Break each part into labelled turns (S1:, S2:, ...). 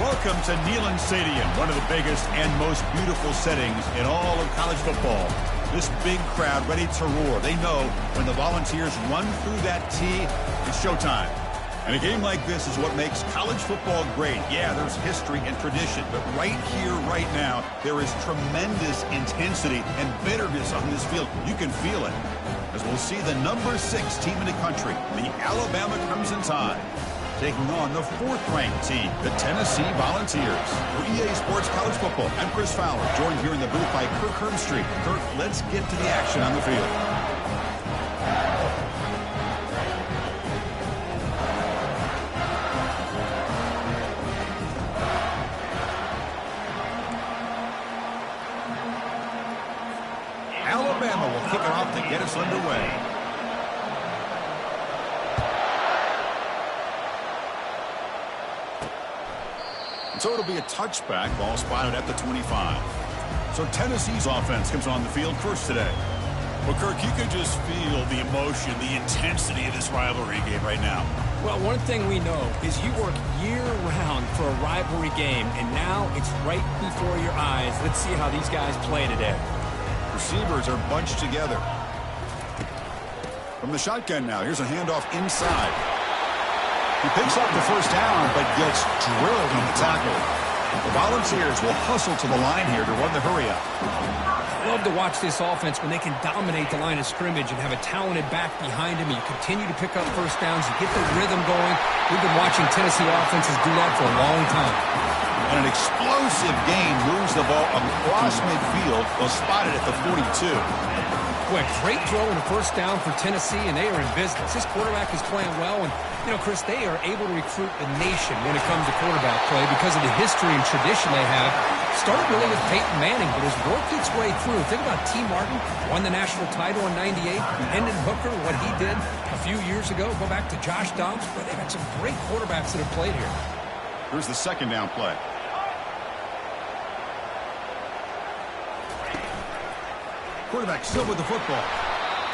S1: Welcome to Neyland Stadium, one of the biggest and most beautiful settings in all of college football. This big crowd ready to roar. They know when the Volunteers run through that tee, it's showtime. And a game like this is what makes college football great. Yeah, there's history and tradition, but right here, right now, there is tremendous intensity and bitterness on this field. You can feel it. As we'll see the number 6 team in the country, the Alabama Crimson Tide, taking on the 4th-ranked team, the Tennessee Volunteers. For EA Sports College Football, I'm Chris Fowler, joined here in the booth by Kirk Herbstreit. Kirk, let's get to the action on the field. Alabama will kick it off to get us underway. So it'll be a touchback, ball spotted at the 25. So Tennessee's offense comes on the field first today. Well, Kirk, you could just feel the emotion, the intensity of this rivalry game right now.
S2: Well, one thing we know is you work year-round for a rivalry game, and now it's right before your eyes. Let's see how these guys play today.
S1: Receivers are bunched together. From the shotgun now, here's a handoff inside. He picks up the first down, but gets drilled on the tackle. The Volunteers will hustle to the line here to run the hurry-up.
S2: I love to watch this offense when they can dominate the line of scrimmage and have a talented back behind him. You continue to pick up first downs. You get the rhythm going. We've been watching Tennessee offenses do that for a long time.
S1: And an explosive gain moves the ball across midfield, was spotted at the 42.
S2: Boy, great throw and a first down for Tennessee, and they are in business. This quarterback is playing well, and, you know, Chris, they are able to recruit the nation when it comes to quarterback play because of the history and tradition they have. Started really with Peyton Manning, but has worked its way through. Think about T. Martin, won the national title in '98. Hendon Hooker, what he did a few years ago. Go back to Josh Dobbs, but they've had some great quarterbacks that have played here.
S1: Here's the second down play. Quarterback still with the football.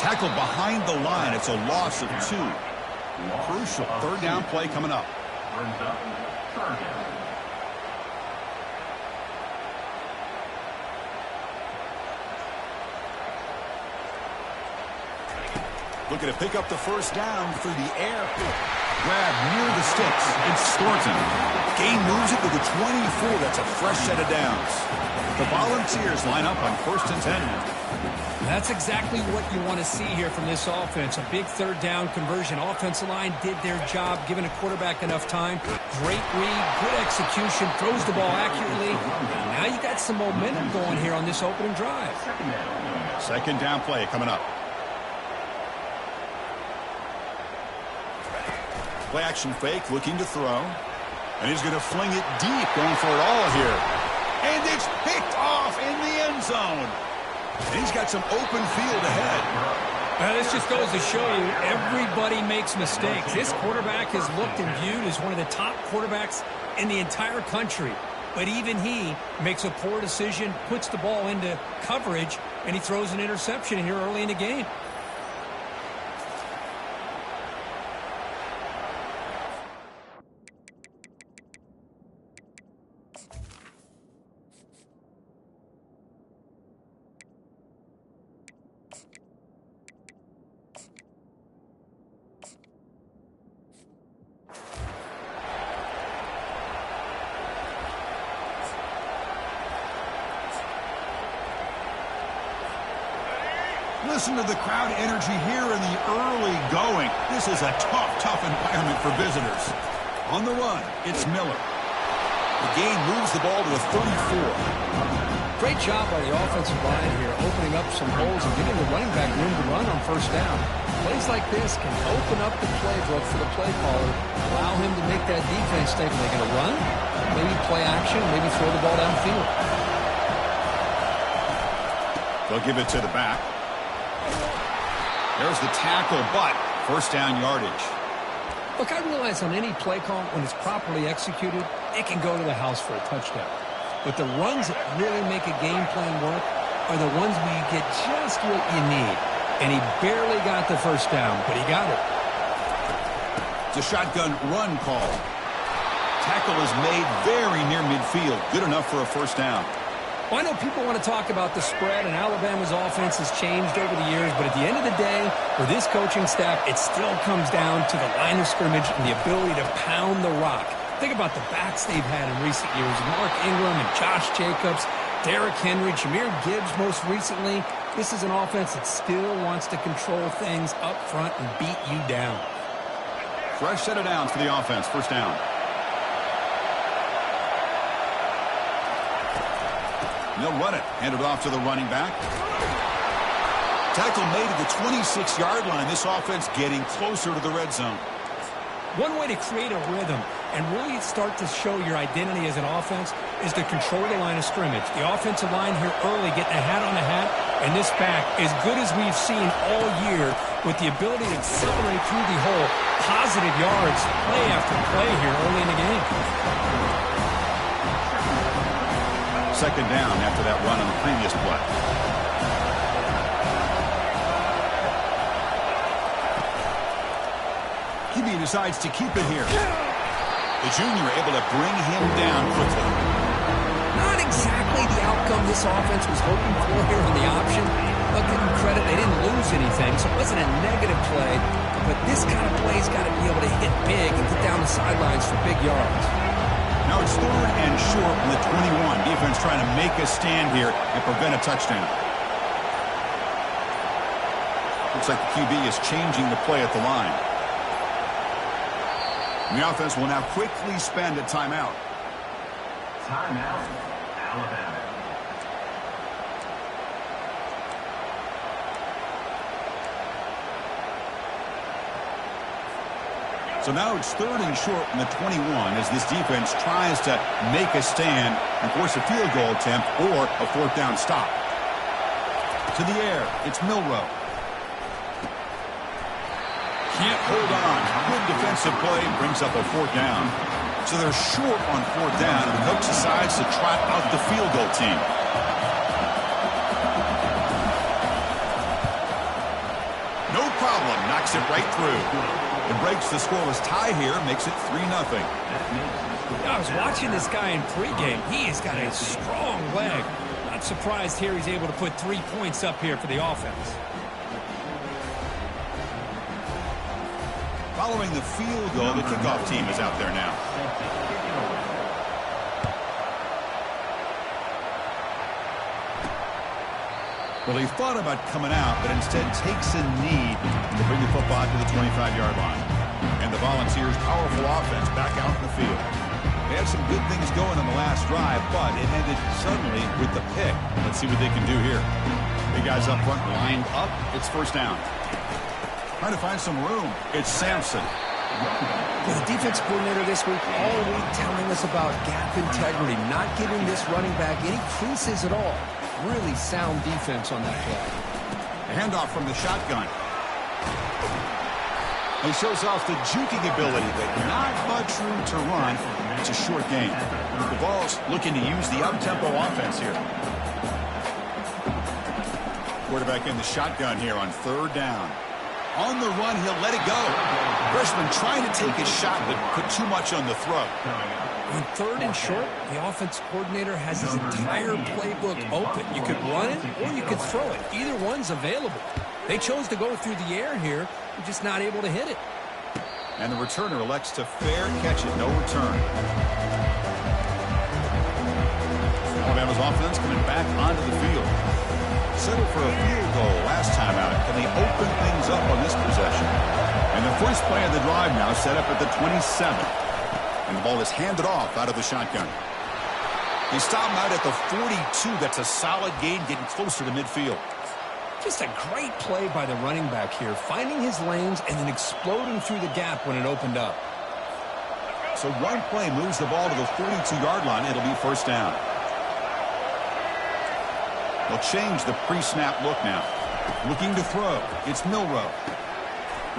S1: Tackled behind the line. It's a loss of 2. Crucial third down play coming up. Looking to pick up the first down through the air. Grab near the sticks. It's Thornton. Gain moves it to the 24. That's a fresh set of downs. The Volunteers line up on 1st and 10.
S2: That's exactly what you want to see here from this offense. A big third down conversion. Offensive line did their job, giving a quarterback enough time. Great read, good execution, throws the ball accurately. Now you got some momentum going here on this opening drive.
S1: Second down play coming up. Play action fake, looking to throw. And he's going to fling it deep, going for it all here. And it's picked off in the end zone. And he's got some open field ahead.
S2: This just goes to show you everybody makes mistakes. This quarterback is looked and viewed as one of the top quarterbacks in the entire country. But even he makes a poor decision, puts the ball into coverage, and he throws an interception here early in the game.
S1: Listen to the crowd energy here in the early going. This is a tough environment for visitors. On the run, it's Miller. The gain moves the ball to the 34.
S2: Great job by the offensive line here, opening up some holes and giving the running back room to run on first down. Plays like this can open up the playbook for the play caller, allow him to make that defense think, are they going to run? Maybe play action, maybe throw the ball downfield.
S1: They'll give it to the back. There's the tackle, but first down yardage.
S2: Look, I realize on any play call, when it's properly executed, it can go to the house for a touchdown. But the runs that really make a game plan work are the ones where you get just what you need. And he barely got the first down, but he got it.
S1: It's a shotgun run call. tackle is made very near midfield. Good enough for a first down.
S2: Well, I know people want to talk about the spread, and Alabama's offense has changed over the years, but at the end of the day, for this coaching staff, it still comes down to the line of scrimmage and the ability to pound the rock. Think about the backs they've had in recent years. Mark Ingram and Josh Jacobs, Derrick Henry, Jahmyr Gibbs most recently. This is an offense that still wants to control things up front and beat you down.
S1: Fresh set of downs for the offense. First down. They'll run it. Hand it off to the running back. Tackle made at the 26-yard line. This offense getting closer to the red zone.
S2: One way to create a rhythm and really start to show your identity as an offense is to control the line of scrimmage. The offensive line here early getting a hat on a hat, and this back, as good as we've seen all year, with the ability to accelerate through the hole, positive yards, play after play here early in the game.
S1: Second down after that run on the previous play. QB decides to keep it here. The junior able to bring him down quickly.
S2: Not exactly the outcome this offense was hoping for here on the option. But give them credit, they didn't lose anything, so it wasn't a negative play. But this kind of play's got to be able to hit big and get down the sidelines for big yards.
S1: Now it's third and short on the 21. Defense trying to make a stand here and prevent a touchdown. Looks like the QB is changing the play at the line. And the offense will now quickly spend a timeout.
S3: Timeout, Alabama.
S1: So now it's third and short on the 21 as this defense tries to make a stand and force a field goal attempt or a fourth down stop. To the air, it's Milroe. Can't hold on. Good defensive play brings up a fourth down. So they're short on fourth down, and the coach decides to trot out the field goal team. No problem. Knocks it right through. It breaks the scoreless tie here, makes it 3-0.
S2: I was watching this guy in pregame. He's got a strong leg. Not surprised here he's able to put 3 points up here for the offense.
S1: Following the field goal, the kickoff team is out there now. Well, he thought about coming out, but instead takes a knee to bring the football to the 25-yard line. And the Volunteers' powerful offense back out in the field. They had some good things going on the last drive, but it ended suddenly with the pick. Let's see what they can do here. Big guys up front lined up. It's first down. Trying to find some room. It's Sampson.
S2: The defense coordinator this week all week telling us about gap integrity, not giving this running back any creases at all. Really sound defense on that play.
S1: A handoff from the shotgun. He shows off the juking ability, but not much room to run. It's a short game. The Vols looking to use the up-tempo offense here. Quarterback in the shotgun here on third down. On the run, he'll let it go. Freshman trying to take a shot, but put too much on the throw.
S2: On third and short, the offense coordinator has his entire playbook open. You could run it or you could throw it. Either one's available. They chose to go through the air here. They're just not able to hit it.
S1: And the returner elects to fair catch it. No return. Alabama's offense coming back onto the field. Settled for a field goal last time out. Can they open things up on this possession? And the first play of the drive now set up at the 27th. And the ball is handed off out of the shotgun. They stop him out at the 42. That's a solid gain, getting closer to midfield.
S2: Just a great play by the running back here, finding his lanes and then exploding through the gap when it opened up.
S1: So one play moves the ball to the 42-yard line. It'll be first down. They'll change the pre-snap look now. Looking to throw. It's Milroe.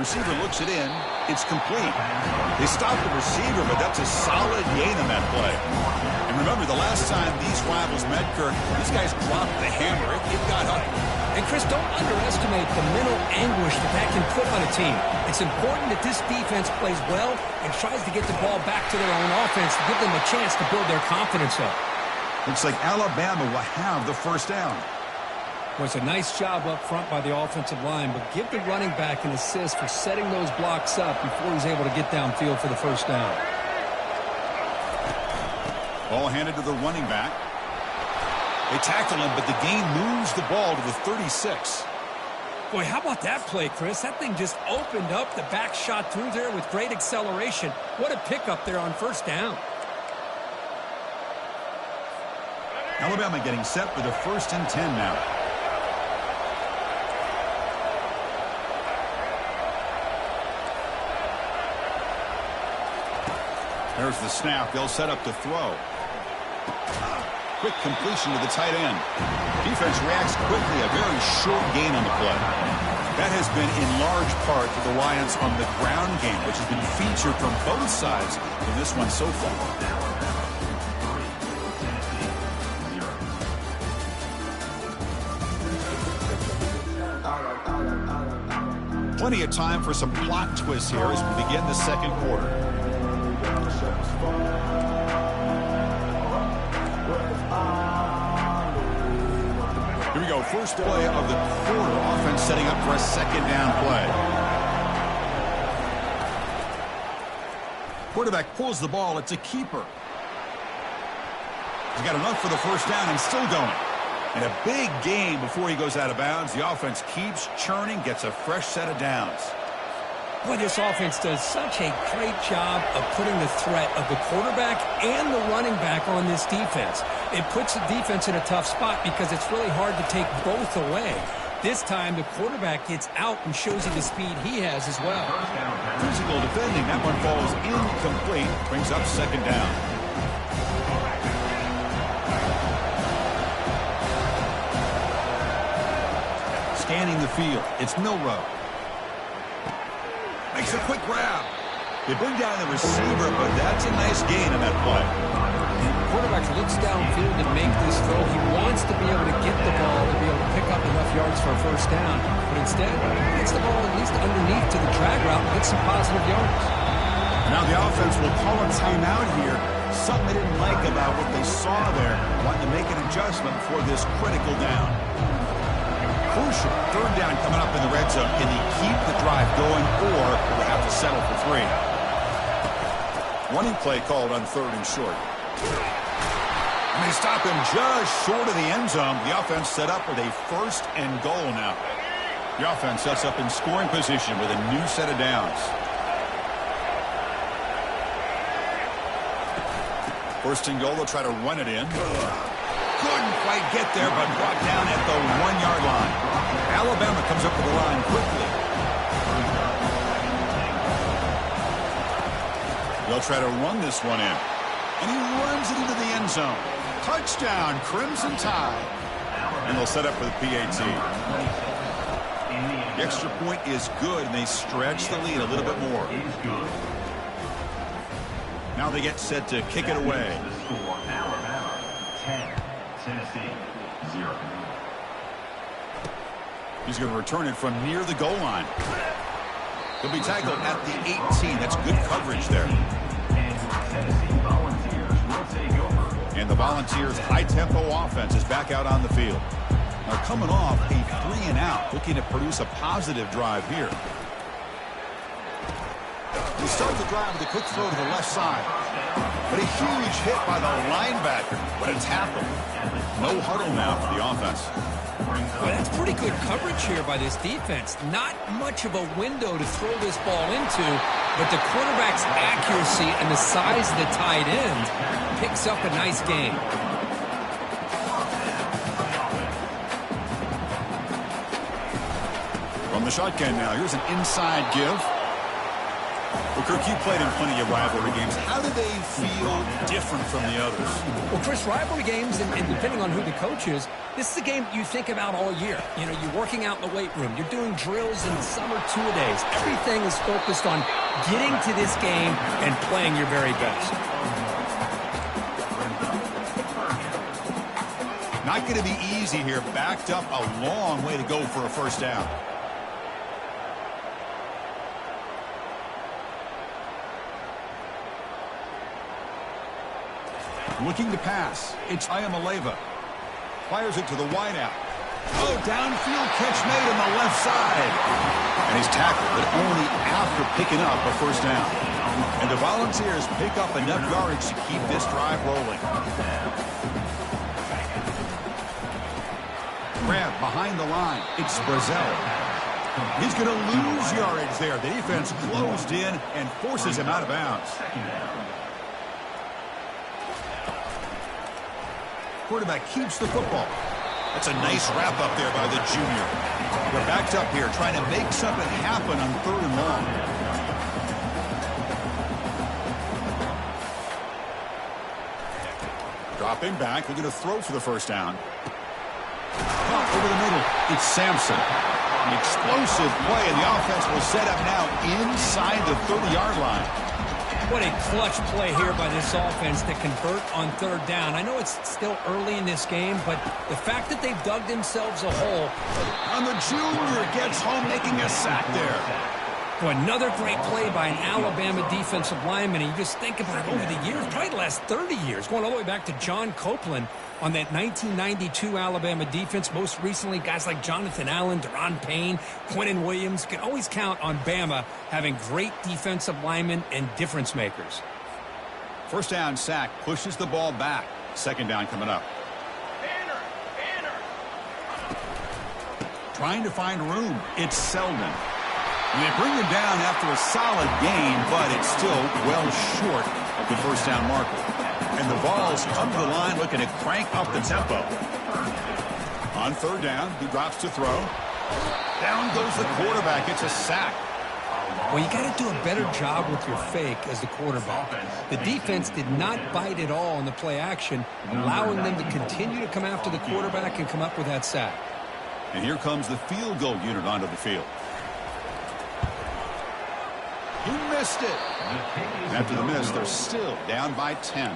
S1: Receiver looks it in. It's complete. They stop the receiver, but that's a solid gain on that play. And remember, the last time these rivals met, Kirk, these guys dropped the hammer. It got up.
S2: And, Chris, don't underestimate the mental anguish that can put on a team. It's important that this defense plays well and tries to get the ball back to their own offense to give them a chance to build their confidence up.
S1: Looks like Alabama will have the first down.
S2: Well, it's a nice job up front by the offensive line, but give the running back an assist for setting those blocks up before he's able to get downfield for the first down.
S1: Ball handed to the running back. They tackle him, but the gain moves the ball to the 36.
S2: Boy, how about that play, Chris? That thing just opened up the back shot through there with great acceleration. What a pickup there on first down.
S1: Alabama getting set for the 1st and 10 now. There's the snap. They'll set up to throw. Quick completion to the tight end. Defense reacts quickly. A very short gain on the play. That has been in large part to the Lions on the ground game, which has been featured from both sides in this one so far. Plenty of time for some plot twists here as we begin the second quarter. Here we go. First play of the quarter. Offense setting up for a second down play. Quarterback pulls the ball. It's a keeper. He's got enough for the first down and still going. And a big gain before he goes out of bounds. The offense keeps churning, gets a fresh set of downs.
S2: Boy, this offense does such a great job of putting the threat of the quarterback and the running back on this defense. It puts the defense in a tough spot because it's really hard to take both away. This time, the quarterback gets out and shows you the speed he has as well.
S1: Physical defending. That one falls incomplete. Brings up second down. Scanning the field. It's Milroe. Makes a quick grab. They bring down the receiver, but that's a nice gain on that play.
S2: The quarterback looks downfield to make this throw. He wants to be able to get the ball to be able to pick up enough yards for a first down. But instead, he gets the ball at least underneath to the drag route and gets some positive yards.
S1: Now the offense will call a timeout here. Something they didn't like about what they saw there. Wanting to make an adjustment for this critical down. Crucial. Third down coming up in the red zone. Can he keep the drive going, or will they have to settle for 3? Running play called on 3rd and short. And they stop him just short of the end zone. The offense set up with a 1st and goal now. The offense sets up in scoring position with a new set of downs. 1st and goal, they'll try to run it in. Couldn't quite get there, but brought down at the 1-yard line. Alabama comes up with the line quickly. They'll try to run this one in. And he runs it into the end zone. Touchdown, Crimson Tide. And they'll set up for the PAT. The extra point is good, and they stretch the lead a little bit more. Now they get set to kick it away.
S3: Alabama 10, Tennessee 0.
S1: He's going to return it from near the goal line. He'll be tackled at the 18. That's good coverage there. And the Volunteers' high-tempo offense is back out on the field. Now coming off a 3-and-out, looking to produce a positive drive here. They start the drive with a quick throw to the left side. But a huge hit by the linebacker. What a tackle. No huddle now for the offense.
S2: Well, that's pretty good coverage here by this defense. Not much of a window to throw this ball into, but the quarterback's accuracy and the size of the tight end picks up a nice gain.
S1: From the shotgun now, here's an inside give. Well, Kirk, you played in plenty of rivalry games. How do they feel different from the others?
S2: Well, Chris, rivalry games, and depending on who the coach is, this is a game you think about all year. You know, you're working out in the weight room. You're doing drills in the summer two-a-days. Everything is focused on getting to this game and playing your very best.
S1: Not going to be easy here. Backed up a long way to go for a first down. Looking to pass. It's Ayamaleva. Fires it to the wideout. Oh, downfield catch made on the left side. And he's tackled, but only after picking up a first down. And the Volunteers pick up enough yardage to keep this drive rolling. Grab behind the line. It's Brazel. He's going to lose yardage there. The defense closed in and forces him out of bounds. Quarterback keeps the football. That's a nice wrap up there by the junior. They're backed up here trying to make something happen on 3rd and long. Dropping back. They're going to throw for the first down. Pop over the middle. It's Sampson. An explosive play, and the offense will set up now inside the 30-yard line.
S2: What a clutch play here by this offense to convert on 3rd down. I know it's still early in this game, but the fact that they've dug themselves a hole.
S1: And the junior gets home making a sack there.
S2: Boy, another great play by an Alabama defensive lineman. And you just think about it over the years, probably the last 30 years, going all the way back to John Copeland on that 1992 Alabama defense. Most recently, guys like Jonathan Allen, Deron Payne, Quentin Williams. You can always count on Bama having great defensive linemen and difference makers.
S1: First down sack pushes the ball back. 2nd down coming up. Trying to find room. It's Selden. And they bring him down after a solid gain, but it's still well short of the first down marker. And the Vols come to the line looking to crank up the tempo. On 3rd down, he drops to throw. Down goes the quarterback. It's a sack.
S2: Well, you got to do a better job with your fake as the quarterback. The defense did not bite at all in the play action, allowing them to continue to come after the quarterback and come up with that sack.
S1: And here comes the field goal unit onto the field. He missed it. After the miss, they're still down by 10.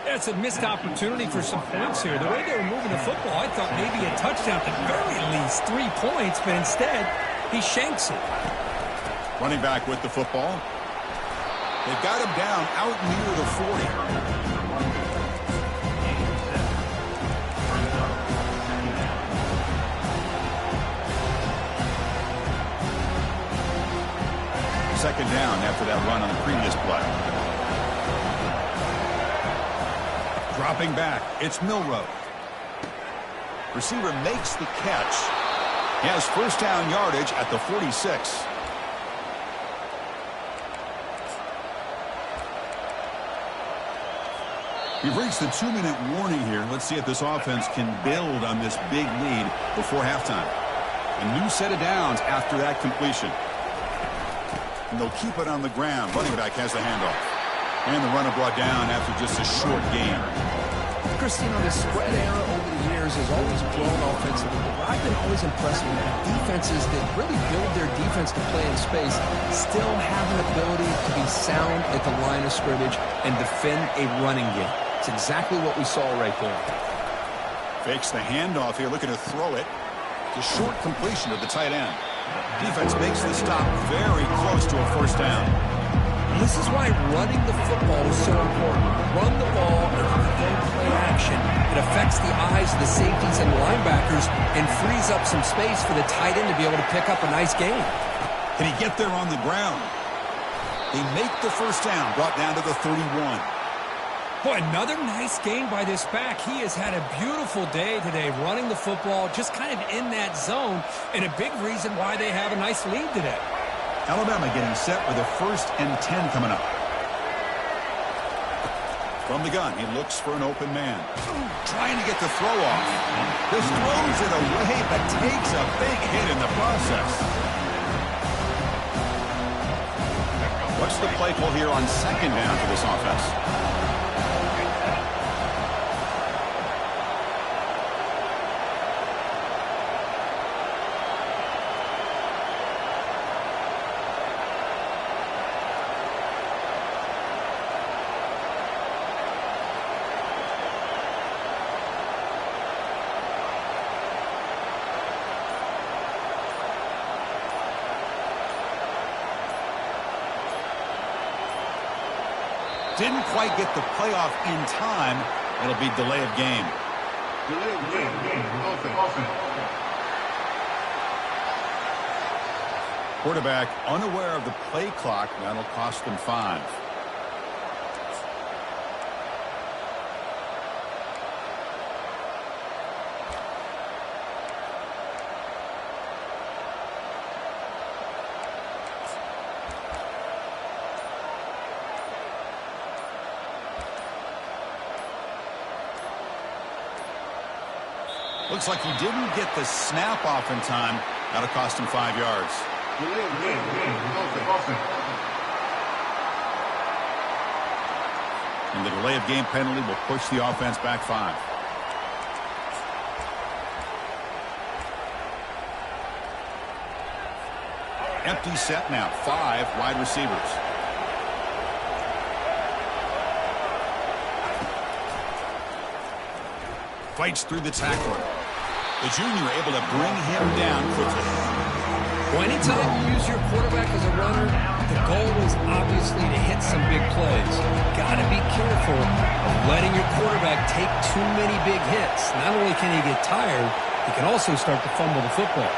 S2: That's a missed opportunity for some points here. The way they were moving the football, I thought maybe a touchdown, at very least 3 points, but instead, he shanks it.
S1: Running back with the football. They've got him down out near the 40. Second down after that run on the previous play. Dropping back, it's Milroe. Receiver makes the catch. He has first down yardage at the 46. We've reached the 2-minute warning here. Let's see if this offense can build on this big lead before halftime. A new set of downs after that completion. And they'll keep it on the ground. Running back has the handoff. And the runner brought down after just a short gain.
S2: Christine, the spread era over the years has always grown offensively. But I've been always impressed with defenses that really build their defense to play in space, still have an ability to be sound at the line of scrimmage and defend a running game. It's exactly what we saw right there.
S1: Fakes the handoff here, looking to throw it. It's a short completion to the tight end. Defense makes the stop very close to a first down.
S2: And this is why running the football is so important. Run the ball and then play action. It affects the eyes of the safeties and the linebackers and frees up some space for the tight end to be able to pick up a nice gain.
S1: Can he get there on the ground? They make the first down, brought down to the 31.
S2: Boy, another nice gain by this back. He has had a beautiful day today running the football, just kind of in that zone, and a big reason why they have a nice lead today.
S1: Alabama getting set with a 1st and 10 coming up. From the gun, he looks for an open man. Trying to get the throw off. Just throws it away, but takes a big hit in the process. What's the play call here on 2nd down for this offense? Didn't quite get the playoff in time. It'll be delay of game.
S4: Delay of game. Offense.
S1: Quarterback unaware of the play clock. That'll cost them 5. Looks like he didn't get the snap off in time. That'll cost him 5 yards. And the delay of game penalty will push the offense back 5. Empty set now. 5 wide receivers. Fights through the tackler. The junior able to bring him down quickly.
S2: Well, anytime you use your quarterback as a runner, the goal is obviously to hit some big plays. Got to be careful of letting your quarterback take too many big hits. Not only can he get tired, he can also start to fumble the football.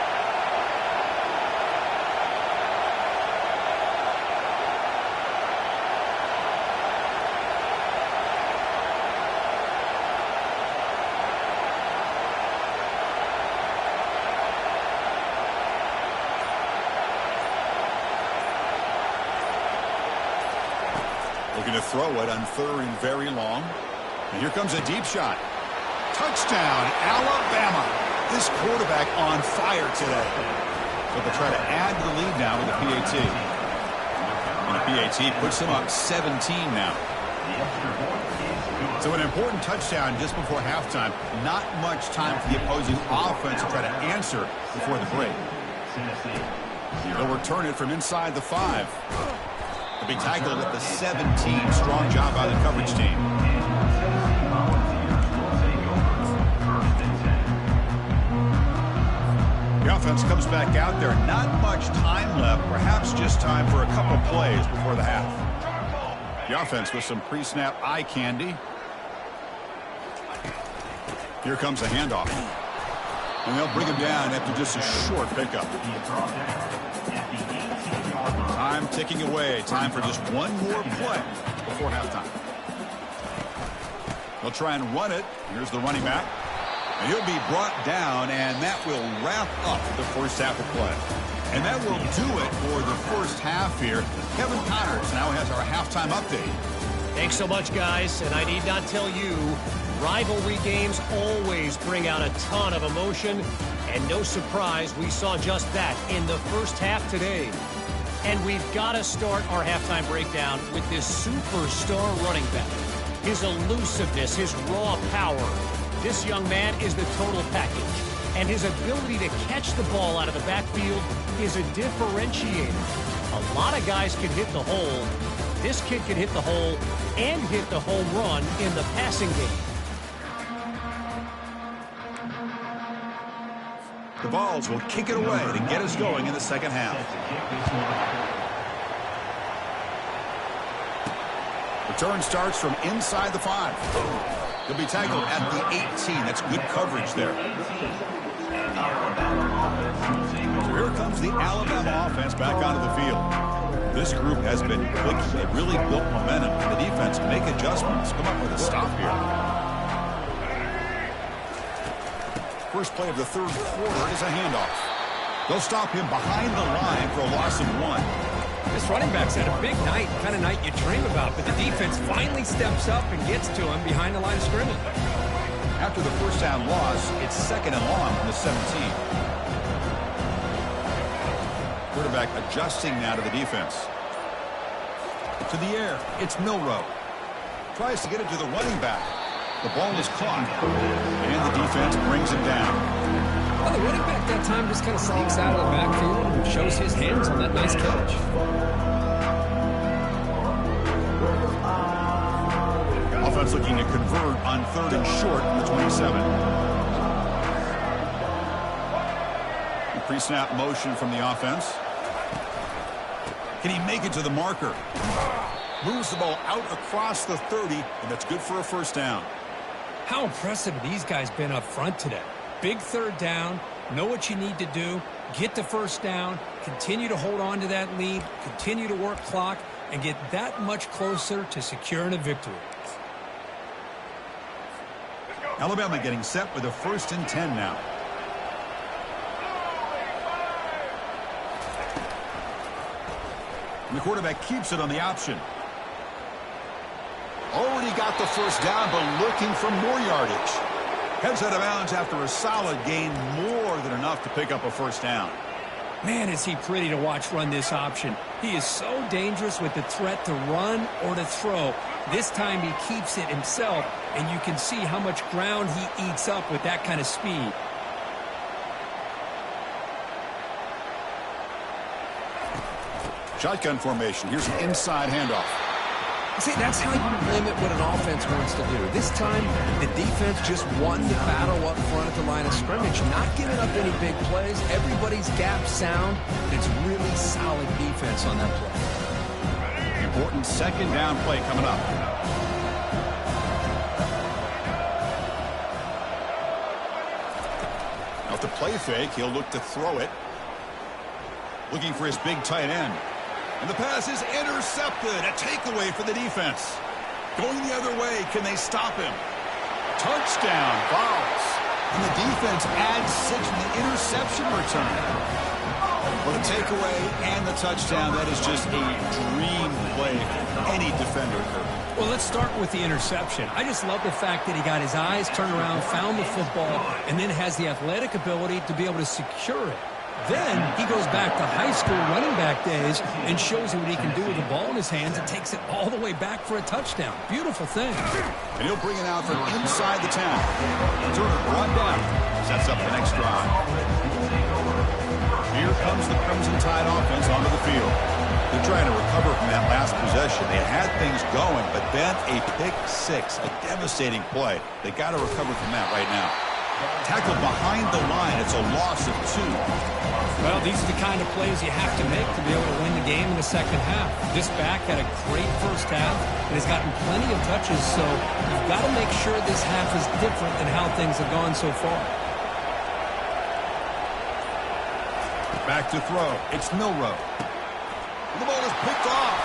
S1: Looking to throw it on 3rd and very long. And here comes a deep shot. Touchdown, Alabama. This quarterback on fire today. So they'll try to add to the lead now with a PAT. And a PAT puts them up 17 now. So an important touchdown just before halftime. Not much time for the opposing offense to try to answer before the break. They'll return it from inside the 5. They'll be tackled at the 17. Strong job by the coverage team. The offense comes back out there. Not much time left. Perhaps just time for a couple plays before the half. The offense with some pre-snap eye candy. Here comes a handoff. And they'll bring him down after just a short pickup. Time ticking away. Time for just one more play before halftime. They'll try and run it. Here's the running back. And he'll be brought down, and that will wrap up the first half of play. And that will do it for the first half here. Kevin Connors now has our halftime update.
S5: Thanks so much, guys. And I need not tell you, rivalry games always bring out a ton of emotion. And no surprise, we saw just that in the first half today. And we've got to start our halftime breakdown with this superstar running back. His elusiveness, his raw power. This young man is the total package. And his ability to catch the ball out of the backfield is a differentiator. A lot of guys can hit the hole. This kid can hit the hole and hit the home run in the passing game.
S1: The Vols will kick it away to get us going in the second half. Return starts from inside the 5. He'll be tackled at the 18. That's good coverage there. So here comes the Alabama offense back onto the field. This group has been clicking. They've really built momentum. And the defense make adjustments. Come up with a stop here. First play of the third quarter is a handoff. They'll stop him behind the line for a loss of 1.
S2: This running back's had a big night, kind of night you dream about, but the defense finally steps up and gets to him behind the line of scrimmage.
S1: After the first down loss, it's 2nd and long from the 17. Quarterback adjusting now to the defense. To the air, it's Milroe. Tries to get it to the running back. The ball is caught, and the defense brings him down.
S2: Well, the running back that time just kind of sneaks out of the backfield and shows his hands on that nice catch.
S1: Offense looking to convert on 3rd and short from the 27. The pre-snap motion from the offense. Can he make it to the marker? Moves the ball out across the 30, and that's good for a first down.
S2: How impressive have these guys been up front today? Big third down, know what you need to do, get the first down, continue to hold on to that lead, continue to work clock, and get that much closer to securing a victory.
S1: Alabama getting set with a 1st and 10 now. And the quarterback keeps it on the option. Already got the first down, but looking for more yardage. Heads out of bounds after a solid gain, more than enough to pick up a first down.
S2: Man, is he pretty to watch run this option. He is so dangerous with the threat to run or to throw. This time he keeps it himself, and you can see how much ground he eats up with that kind of speed.
S1: Shotgun formation. Here's an inside handoff.
S2: See, that's how you limit what an offense wants to do. This time, the defense just won the battle up front at the line of scrimmage, not giving up any big plays. Everybody's gap sound. It's really solid defense on that play.
S1: Important 2nd down play coming up. Now the play fake, he'll look to throw it. Looking for his big tight end. And the pass is intercepted. A takeaway for the defense. Going the other way. Can they stop him? Touchdown. Vols. And the defense adds 6 with the interception return. For the takeaway and the touchdown, that is just a dream play for any defender.
S2: Well, let's start with the interception. I just love the fact that he got his eyes turned around, found the football, and then has the athletic ability to be able to secure it. Then he goes back to high school running back days and shows you what he can do with the ball in his hands and takes it all the way back for a touchdown. Beautiful thing.
S1: And he'll bring it out from inside the 10. Turner brought down. Sets up the next drive. Here comes the Crimson Tide offense onto the field. They're trying to recover from that last possession. They had things going, but then a pick 6, a devastating play. They got to recover from that right now. Tackled behind the line. It's a loss of 2.
S2: Well, these are the kind of plays you have to make to be able to win the game in the second half. This back had a great first half and has gotten plenty of touches, so you've got to make sure this half is different than how things have gone so far.
S1: Back to throw. It's Milroe. And the ball is picked off.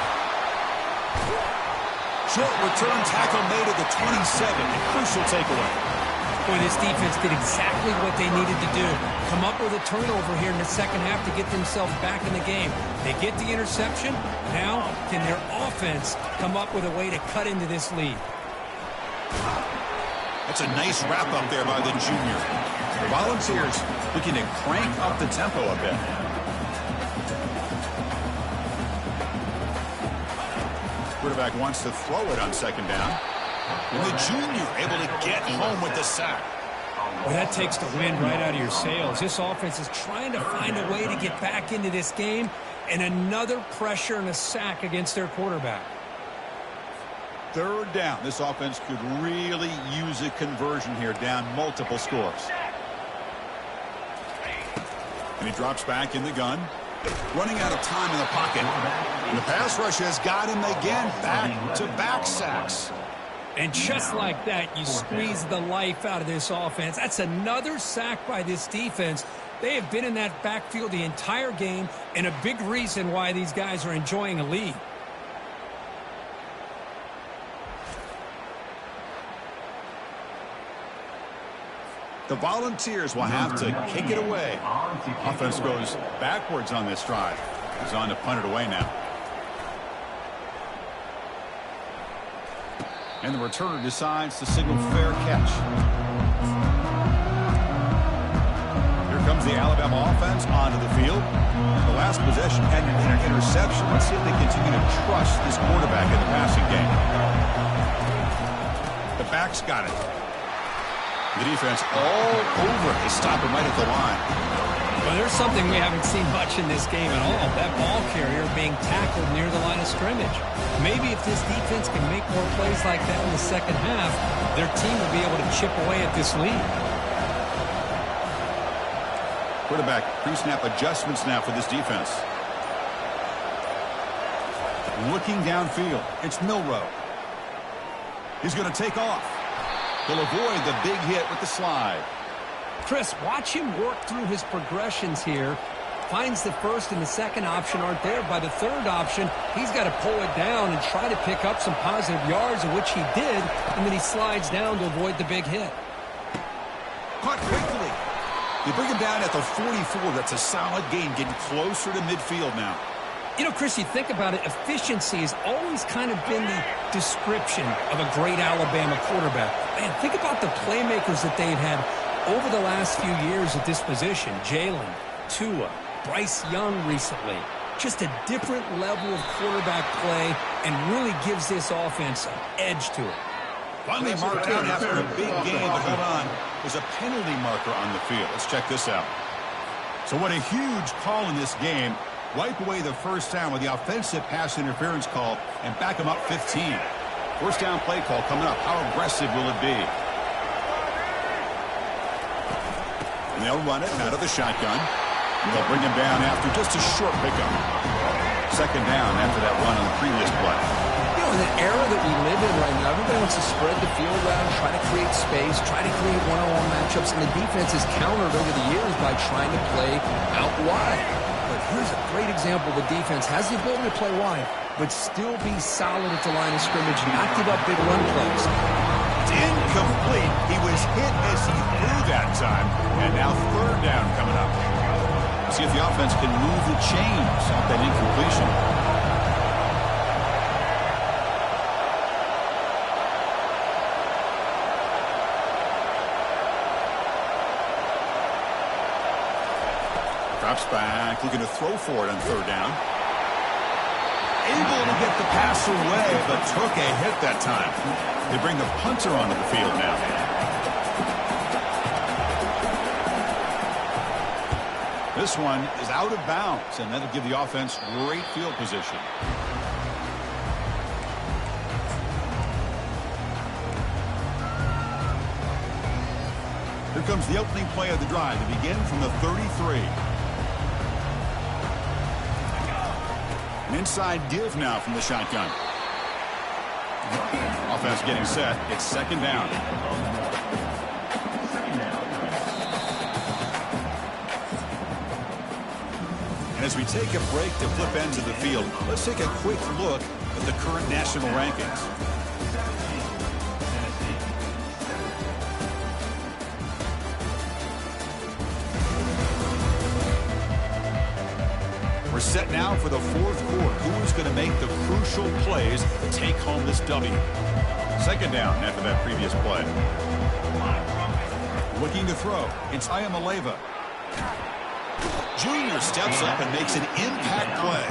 S1: Short return tackle made at the 27. A crucial takeaway.
S2: Boy, this defense did exactly what they needed to do. Come up with a turnover here in the second half to get themselves back in the game. They get the interception. Now, can their offense come up with a way to cut into this lead?
S1: That's a nice wrap up there by the junior. The Volunteers looking to crank up the tempo a bit. Quarterback wants to throw it on 2nd down. And the junior able to get home with the sack.
S2: Well, that takes the wind right out of your sails. This offense is trying to find a way to get back into this game, and another pressure and a sack against their quarterback.
S1: 3rd down. This offense could really use a conversion here, down multiple scores. And he drops back in the gun. Running out of time in the pocket. And the pass rush has got him again. Back-to-back sacks.
S2: And just like that, you squeeze the life out of this offense. That's another sack by this defense. They have been in that backfield the entire game, and a big reason why these guys are enjoying a lead.
S1: The Volunteers will have to kick it away. Offense goes backwards on this drive. He's on to punt it away now. And the returner decides to signal fair catch. Here comes the Alabama offense onto the field. The last possession ended in an interception. Let's see if they continue to trust this quarterback in the passing game. The back's got it. The defense all over. They stop him right at the line.
S2: Well, there's something we haven't seen much in this game at all. That ball carrier being tackled near the line of scrimmage. Maybe if this defense can make more plays like that in the second half, their team will be able to chip away at this lead.
S1: Quarterback pre-snap adjustments now for this defense. Looking downfield, it's Milroe. He's going to take off. He'll avoid the big hit with the slide.
S2: Chris, watch him work through his progressions here. Finds the first and the second option aren't there. By the third option, he's got to pull it down and try to pick up some positive yards, of which he did, and then he slides down to avoid the big hit.
S1: Caught quickly. You bring him down at the 44. That's a solid gain, getting closer to midfield now.
S2: You know, Chris, you think about it, efficiency has always kind of been the description of a great Alabama quarterback. Man, think about the playmakers that they've had over the last few years at this position. Jalen, Tua, Bryce Young recently. Just a different level of quarterback play and really gives this offense an edge to it.
S1: Finally marked out after a big game, but hold on. There's a penalty marker on the field. Let's check this out. So what a huge call in this game. Wipe away the first down with the offensive pass interference call and back them up 15. First down play call coming up. How aggressive will it be? And they'll run it out of the shotgun. They'll bring him down after just a short pickup. Second down after that run on the previous play.
S2: You know, in the era that we live in right now, everybody wants to spread the field around, try to create space, try to create one-on-one matchups, and the defense is countered over the years by trying to play out wide. But here's a great example. The defense has the ability to play wide, but still be solid at the line of scrimmage, not give up big run plays.
S1: It's incomplete. He was hit as he threw that time, and now third down coming up. See if the offense can move the chains off that incompletion. Drops back, looking to throw for it on third down. Able to get the pass away, but took a hit that time. They bring the punter onto the field now. This one is out of bounds, and that'll give the offense great field position. Here comes the opening play of the drive to begin from the 33. An inside give now from the shotgun. Offense getting set. It's second down. As we take a break to flip ends of the field, let's take a quick look at the current national rankings. We're set now for the fourth quarter. Who is going to make the crucial plays to take home this W? Second down after that previous play. Looking to throw. It's Iamaleava. Junior steps up and makes an impact play.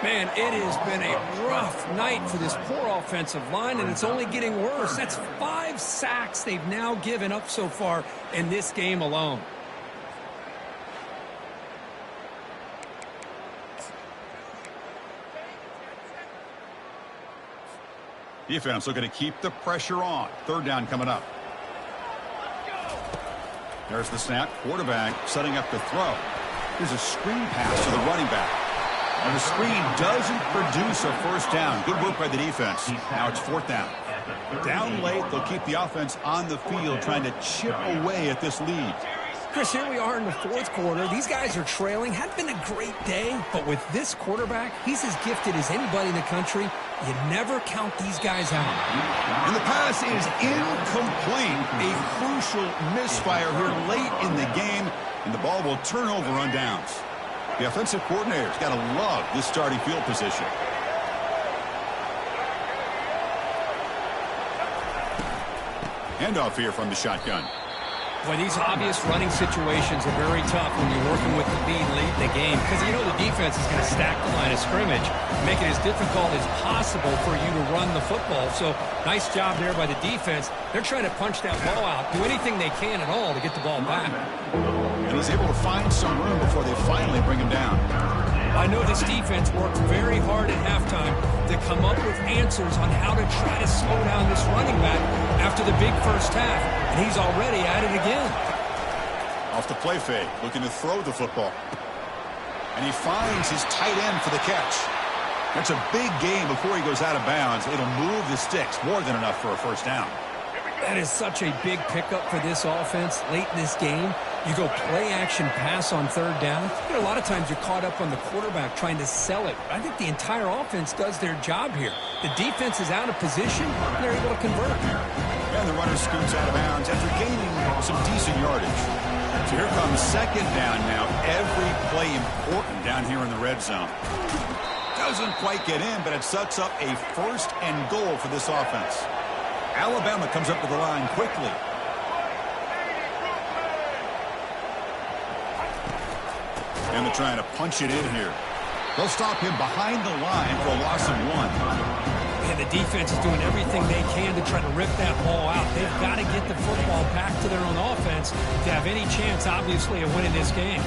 S2: Man, it has been a rough night for this poor offensive line, and it's only getting worse. That's 5 sacks they've now given up so far in this game alone.
S1: Defense looking to keep the pressure on. Third down coming up. There's the snap. Quarterback setting up the throw. Here's a screen pass to the running back. And the screen doesn't produce a first down. Good work by the defense. Now it's fourth down. Down late, they'll keep the offense on the field trying to chip away at this lead.
S2: Chris, here we are in the fourth quarter. These guys are trailing. Hadn't been a great day, but with this quarterback, he's as gifted as anybody in the country. You never count these guys out.
S1: And the pass is incomplete. A crucial misfire here late in the game, and the ball will turn over on downs. The offensive coordinator's got to love this starting field position. Handoff here from the shotgun.
S2: Boy, these obvious running situations are very tough when you're working with the lead late in the game because you know the defense is going to stack the line of scrimmage, make it as difficult as possible for you to run the football. So nice job there by the defense. They're trying to punch that ball out, do anything they can at all to get the ball back.
S1: And he's able to find some room before they finally bring him down.
S2: I know this defense worked very hard at halftime to come up with answers on how to try to slow down this running back after the big first half, and he's already at it again.
S1: Off the play fake, looking to throw the football. And he finds his tight end for the catch. That's a big gain before he goes out of bounds. It'll move the sticks, more than enough for a first down.
S2: That is such a big pickup for this offense late in this game. You go play-action pass on third down. You know, a lot of times you're caught up on the quarterback trying to sell it. I think the entire offense does their job here. The defense is out of position, and they're able to convert.
S1: And the runner scoots out of bounds after gaining some decent yardage. So here comes second down now. Every play important down here in the red zone. Doesn't quite get in, but it sets up a first and goal for this offense. Alabama comes up to the line quickly. And they're trying to punch it in here. They'll stop him behind the line for a loss of 1.
S2: And the defense is doing everything they can to try to rip that ball out. They've got to get the football back to their own offense to have any chance, obviously, of winning this game.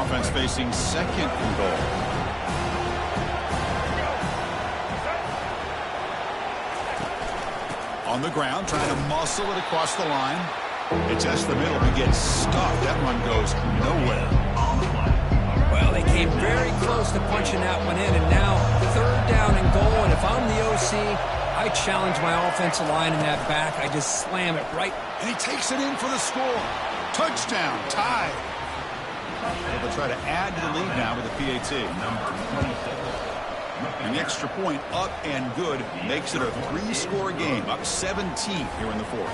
S1: Offense facing second and goal. On the ground, trying to muscle it across the line. It tests the middle, but gets stuffed. That one goes nowhere.
S2: Well, they came very close to punching that one in, and now third down and goal. And if I'm the OC, I challenge my offensive line in that back. I just slam it right.
S1: And he takes it in for the score. Touchdown, tie. They'll try to add to the lead now with a PAT. And the extra point up and good makes it a 3-score game, up 17 here in the fourth.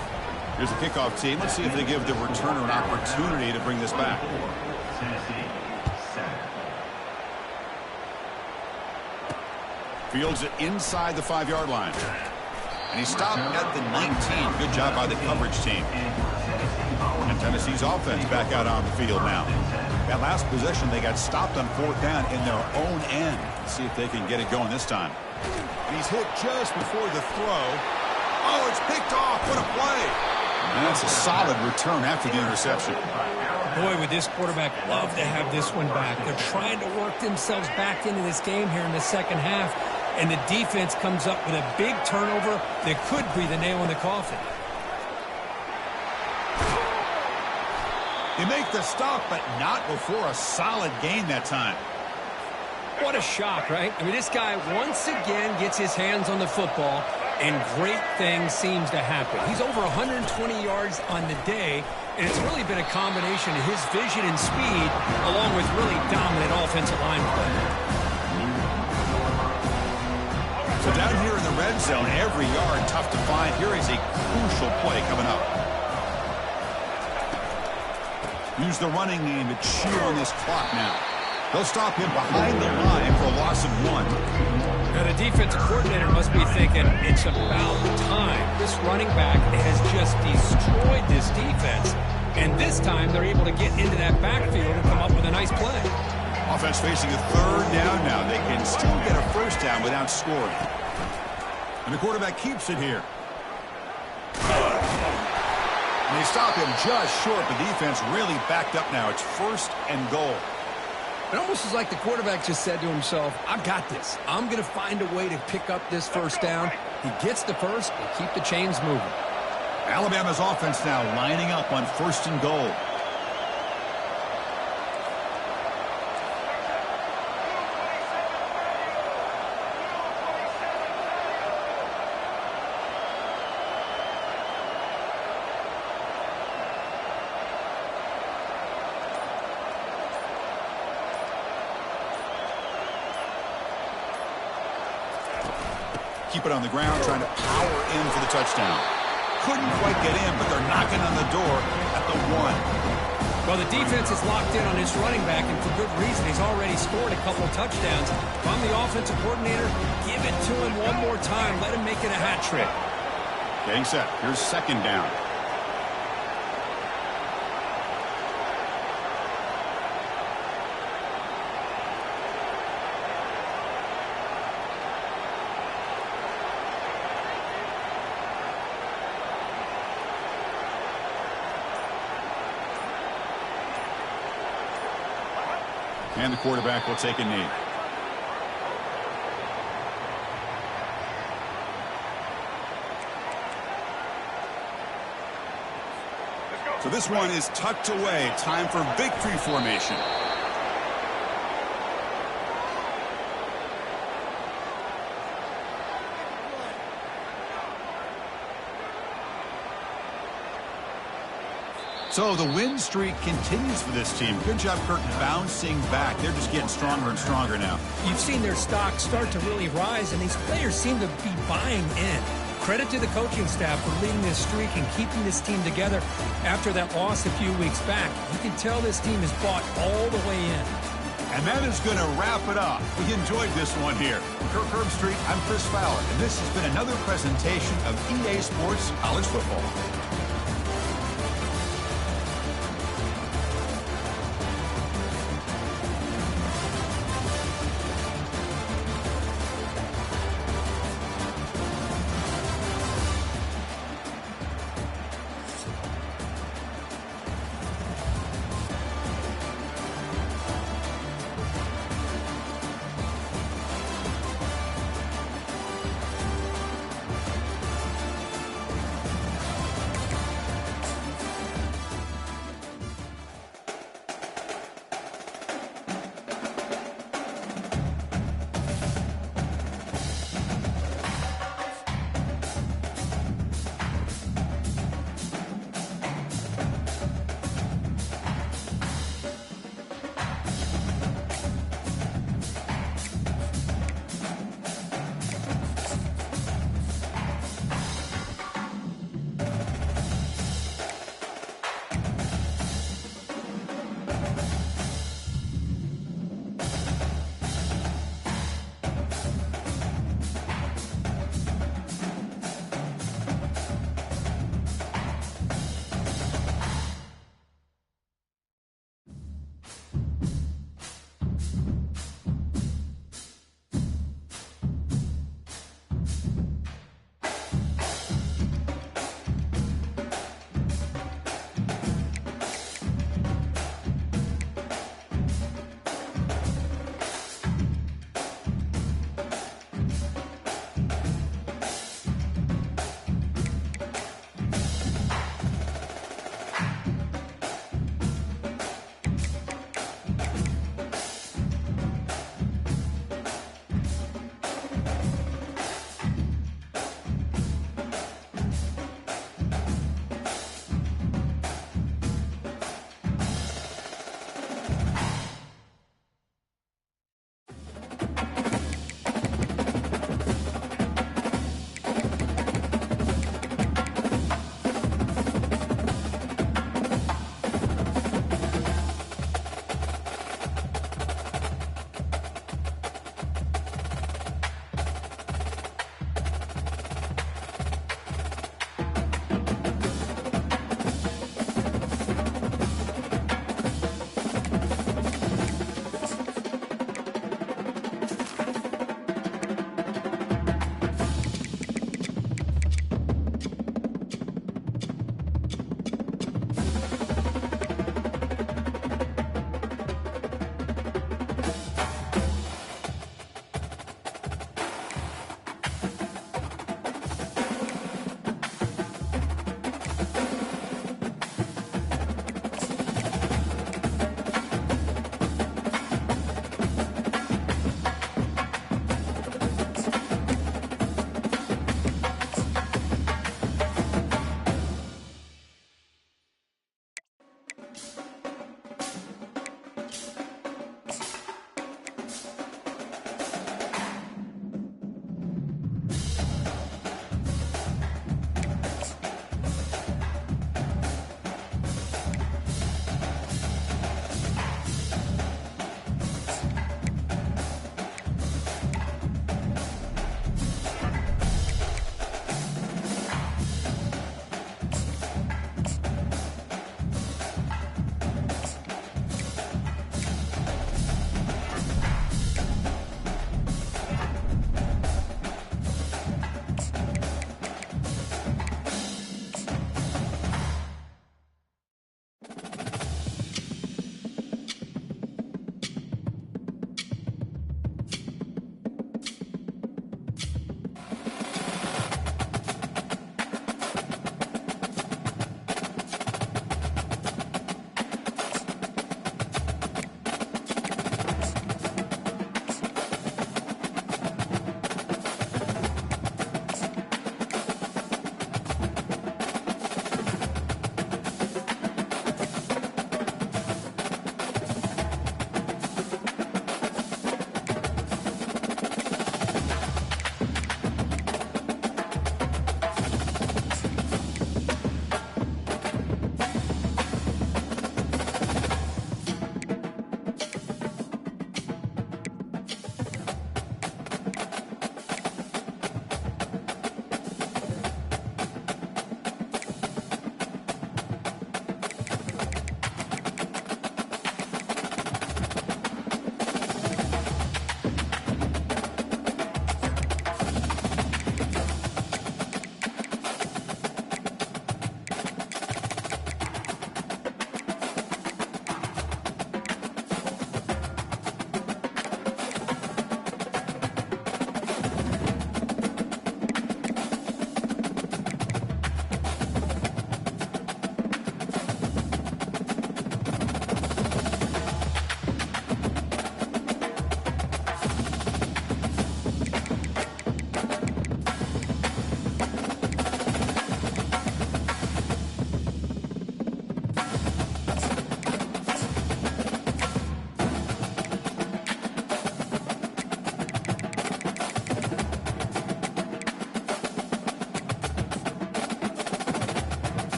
S1: Here's the kickoff team. Let's see if they give the returner an opportunity to bring this back. Fields it inside the 5-yard line. And he stopped at the 19. Good job by the coverage team. And Tennessee's offense back out on the field now. That last possession, they got stopped on fourth down in their own end. Let's see if they can get it going this time. And he's hit just before the throw. Oh, it's picked off. What a play. And that's a solid return after the interception.
S2: Boy, would this quarterback love to have this one back. They're trying to work themselves back into this game here in the second half. And the defense comes up with a big turnover that could be the nail in the coffin.
S1: They make the stop, but not before a solid gain that time.
S2: What a shock, right? I mean, this guy once again gets his hands on the football, and great things seems to happen. He's over 120 yards on the day, and it's really been a combination of his vision and speed, along with really dominant offensive line play.
S1: So down here in the red zone, every yard tough to find. Here is a crucial play coming up. Use the running game to chew on this clock now. They'll stop him behind the line for a loss of 1.
S2: Now the defensive coordinator must be thinking, it's about time. This running back has just destroyed this defense. And this time they're able to get into that backfield and come up with a nice play.
S1: Offense facing a third down now. They can still get a first down without scoring. And the quarterback keeps it here. And they stop him just short. The defense really backed up now. It's first and goal.
S2: It almost is like the quarterback just said to himself, I've got this. I'm going to find a way to pick up this first down. He gets the first and keep the chains moving.
S1: Alabama's offense now lining up on first and goal. Keep it on the ground, trying to power in for the touchdown. Couldn't quite get in, but they're knocking on the door at the 1.
S2: Well, the defense is locked in on his running back, and for good reason. He's already scored a couple of touchdowns. If I'm the offensive coordinator, give it to him one more time. Let him make it a hat trick.
S1: Getting set. Here's second down. And the quarterback will take a knee. So this one is tucked away. Time for victory formation. So the win streak continues for this team. Good job, Kirk, bouncing back. They're just getting stronger and stronger now.
S2: You've seen their stock start to really rise, and these players seem to be buying in. Credit to the coaching staff for leading this streak and keeping this team together after that loss a few weeks back. You can tell this team is bought all the way in.
S1: And that is going to wrap it up. We enjoyed this one here. Kirk Herbstreit, I'm Chris Fowler, and this has been another presentation of EA Sports College Football.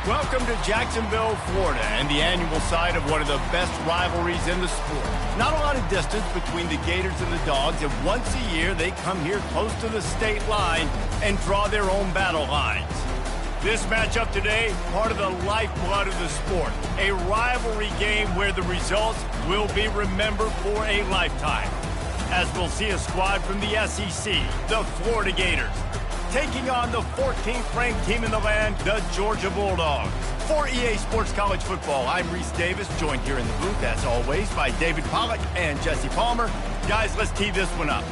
S6: Welcome to Jacksonville, Florida, and the annual site of one of the best rivalries in the sport. Not a lot of distance between the Gators and the Dogs, and once a year they come here close to the state line and draw their own battle lines. This matchup today, part of the lifeblood of the sport, a rivalry game where the results will be remembered for a lifetime. As we'll see a squad from the SEC, the Florida Gators, taking on the 14th ranked team in the land, the Georgia Bulldogs. For EA Sports College Football, I'm Reese Davis, joined here in the booth, as always, by David Pollack and Jesse Palmer. Guys, let's tee this one up.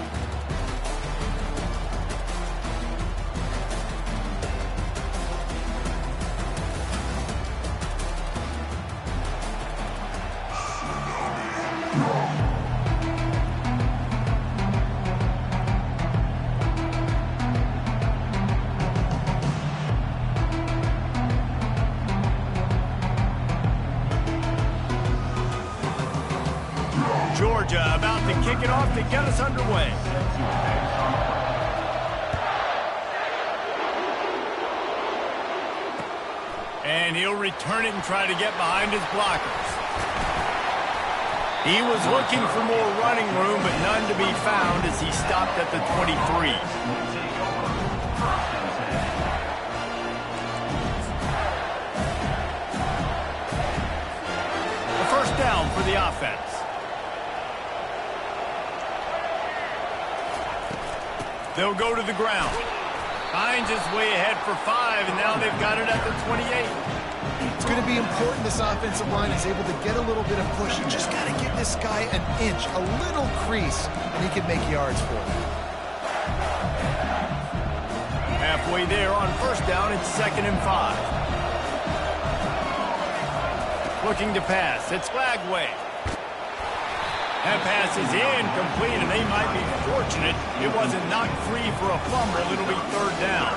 S6: Georgia about to kick it off to get us underway. And he'll return it and try to get behind his blockers. He was looking for more running room, but none to be found as he stopped at the 23. A first down for the offense. They'll go to the ground. Hines is way ahead for 5, and now they've got it at the 28.
S7: It's going to be important this offensive line is able to get a little bit of push. You just got to give this guy an inch, a little crease, and he can make yards for it.
S6: Halfway there on first down, it's 2nd and 5. Looking to pass. It's Lagway. That pass is incomplete, and they might be fortunate it wasn't knocked free for a fumble. It'll be 3rd down.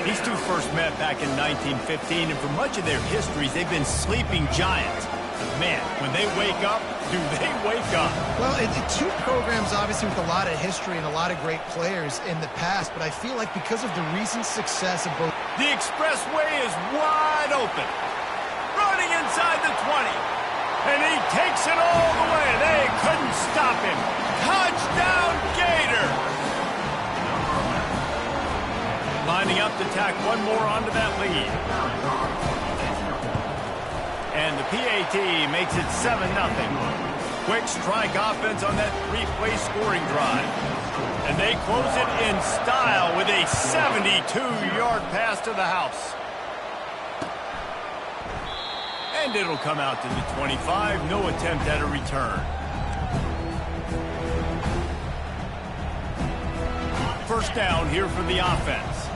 S6: These two first met back in 1915, and for much of their histories, they've been sleeping giants. Man, when they wake up, do they wake up?
S7: Well, two programs, obviously, with a lot of history and a lot of great players in the past, but I feel like because of the recent success of both...
S6: The expressway is wide open. Running inside the 20. And he takes it all the way. They couldn't stop him. Touchdown, Gator! Lining up to tack one more onto that lead. And the PAT makes it 7-0. Quick strike offense on that 3-play scoring drive. And they close it in style with a 72-yard pass to the house. And it'll come out to the 25. No attempt at a return. First down here for the offense.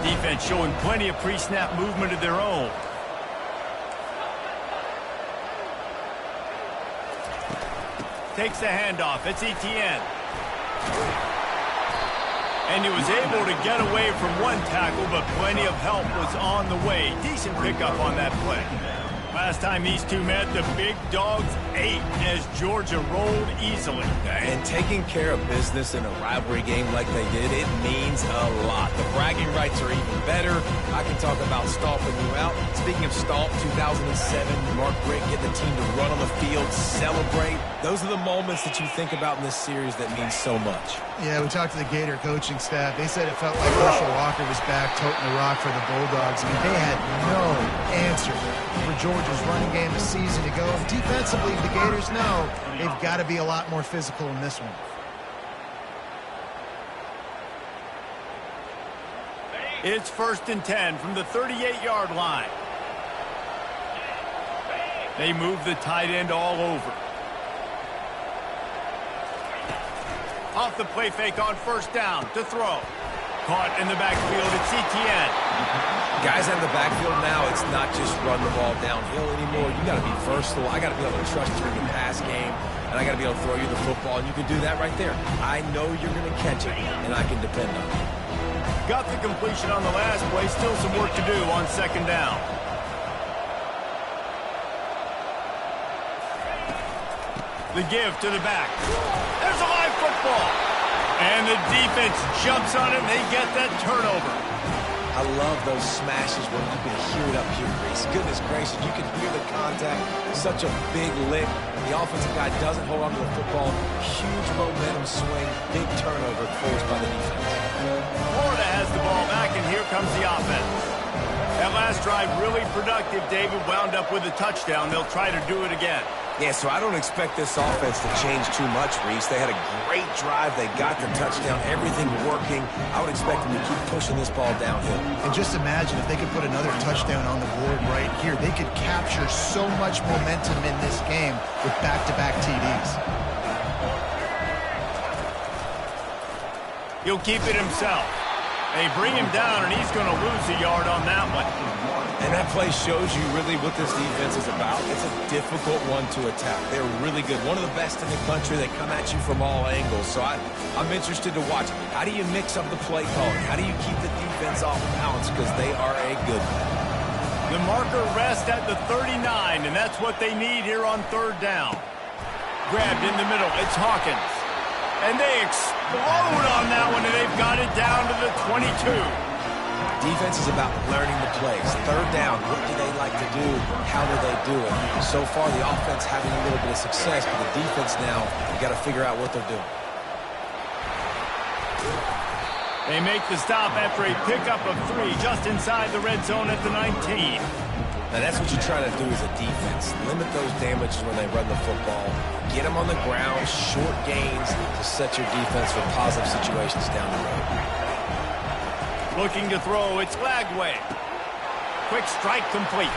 S6: Defense showing plenty of pre-snap movement of their own. Takes the handoff. It's Etienne. And he was able to get away from one tackle, but plenty of help was on the way. Decent pickup on that play. Last time these two met, the Big Dogs ate as Georgia rolled easily.
S8: And taking care of business in a rivalry game like they did, it means a lot. The bragging rights are even better. I can talk about stomping you out. Speaking of stomp, 2007, Mark Richt getting the team to run on the field, celebrate. Those are the moments that you think about in this series that mean so much.
S7: Yeah, we talked to the Gator coaching staff. They said it felt like Herschel Walker was back toting the rock for the Bulldogs. I mean, they had no answer for Georgia's running game a season ago. Defensively, the Gators know they've got to be a lot more physical in this one.
S6: It's 1st and 10 from the 38-yard line. They move the tight end all over. Off the play fake on first down to throw. Caught in the backfield, it's Etienne.
S8: Guys in the backfield now, it's not just run the ball downhill anymore. You got to be versatile. I got to be able to trust you in the pass game, and I got to be able to throw you the football, and you can do that right there. I know you're going to catch it, and I can depend on it.
S6: Got the completion on the last play. Still some work to do on 2nd down. The give to the back. There's a live football. And the defense jumps on it, and they get that turnover.
S8: I love those smashes where you can hear it up here, Reese. Goodness gracious, you can hear the contact. Such a big lick. The offensive guy doesn't hold on to the football. Huge momentum swing, big turnover forced by the defense.
S6: Florida has the ball back, and here comes the offense. That last drive really productive. David wound up with a touchdown. They'll try to do it again.
S8: Yeah, so I don't expect this offense to change too much, Reese. They had a great drive. They got the touchdown, everything working. I would expect them to keep pushing this ball downhill.
S7: And just imagine if they could put another touchdown on the board right here. They could capture so much momentum in this game with back-to-back TDs.
S6: He'll keep it himself. They bring him down, and he's going to lose a yard on that one.
S8: And that play shows you really what this defense is about. It's a difficult one to attack. They're really good. One of the best in the country. They come at you from all angles. So I'm interested to watch. How do you mix up the play calling? How do you keep the defense off balance? Because they are a good one.
S6: The marker rests at the 39, and that's what they need here on third down. Grabbed in the middle. It's Hawkins. And they explode on that one, and they've got it down to the 22.
S8: Defense is about learning the plays. Third down, what do they like to do? How do they do it? So far, the offense having a little bit of success, but the defense now, you got to figure out what they're doing.
S6: They make the stop after a pickup of 3 just inside the red zone at the 19.
S8: Now, that's what you try to do as a defense. Limit those damages when they run the football. Get them on the ground, short gains to set your defense for positive situations down the road.
S6: Looking to throw, it's Lagway. Quick strike complete.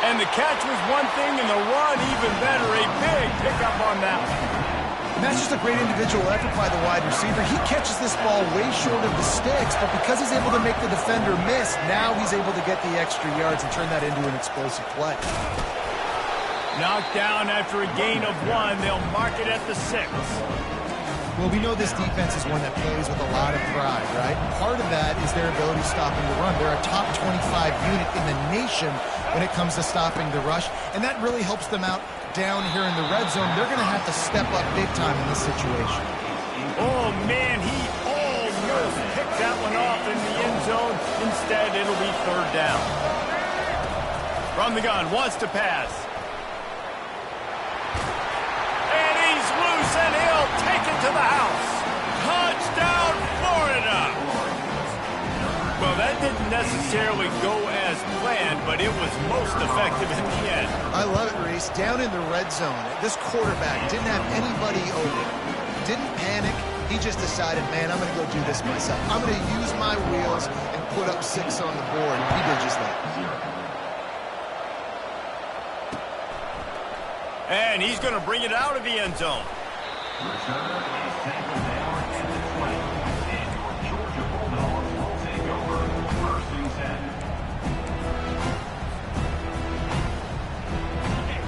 S6: And the catch was one thing, and the run even better. A big pickup on that one.
S7: And that's just a great individual effort by the wide receiver. He catches this ball way short of the sticks, but because he's able to make the defender miss, now he's able to get the extra yards and turn that into an explosive play.
S6: Knocked down after a gain of 1. They'll mark it at the 6.
S7: Well, we know this defense is one that plays with a lot of pride, right? Part of that is their ability stopping the run. They're a top 25 unit in the nation when it comes to stopping the rush, and that really helps them out down here in the red zone. They're going to have to step up big time in this situation.
S6: Oh, man, he almost picked that one off in the end zone. Instead, it'll be third down. From the gun, wants to pass. And he's loose, and he'll take it to the house. Touchdown, Florida! Well, that didn't necessarily go as planned, but it was most effective in the end.
S7: I love it, Reese. Down in the red zone, this quarterback didn't have anybody open. Didn't panic. He just decided, man, I'm going to go do this myself. I'm going to use my wheels and put up 6 on the board. He did just that.
S6: And he's going to bring it out of the end zone.
S3: Returner is tackled down at the 20. And your Georgia Bulldogs will take over 1st and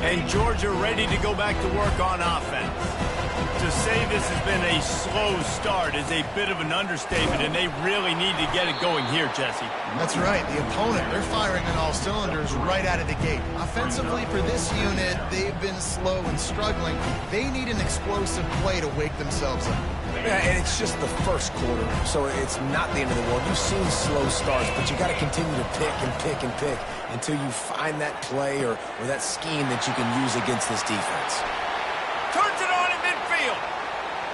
S3: 10.
S6: And Georgia ready to go back to work on offense. To say this has been a slow start is a bit of an understatement, and they really need to get it going here, Jesse.
S7: That's right. The opponent, they're firing on all cylinders right out of the gate. Offensively, for this unit, they've been slow and struggling. They need an explosive play to wake themselves up.
S8: Yeah, and it's just the first quarter, so it's not the end of the world. You've seen slow starts, but you got to continue to pick and pick and pick until you find that play or that scheme that you can use against this defense.
S6: Turns it on in midfield.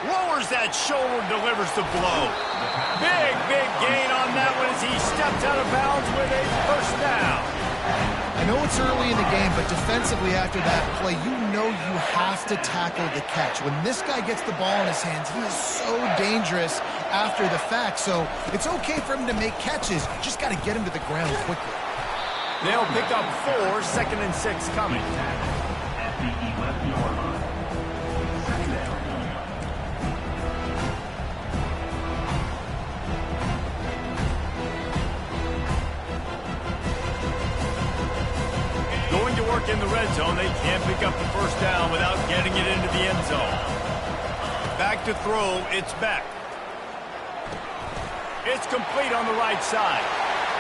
S6: Lowers that shoulder, delivers the blow. Big gain on that one as he steps out of bounds with a first down.
S7: I know it's early in the game, but defensively after that play, you know you have to tackle the catch. When this guy gets the ball in his hands, he is so dangerous after the fact. So it's okay for him to make catches. You just got to get him to the ground quickly.
S6: They'll pick up 4, 2nd and 6 coming.
S3: At the 11-yard line. 2nd down.
S6: Going to work in the red zone. They can't pick up the first down without getting it into the end zone. Back to throw. It's Beck. It's complete on the right side.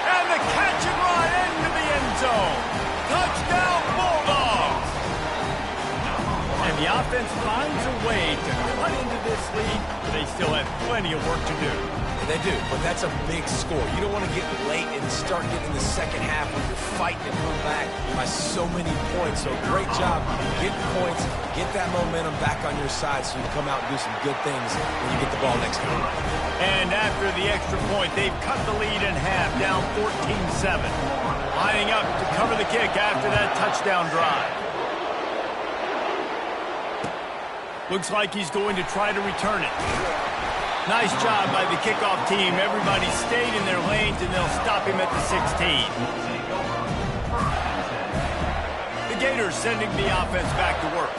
S6: And the catch and run into the end zone. Touchdown, Bulldogs! And the offense finds a way to cut into this lead with a they still have plenty of work to do.
S8: They do, but that's a big score. You don't want to get late and start getting the second half when you're fighting to come back by so many points. So great job getting points, get that momentum back on your side so you can come out and do some good things when you get the ball next time.
S6: And after the extra point, they've cut the lead in half, down 14-7. Lining up to cover the kick after that touchdown drive. Looks like he's going to try to return it. Nice job by the kickoff team. Everybody stayed in their lanes, and they'll stop him at the 16. The Gators sending the offense back to work.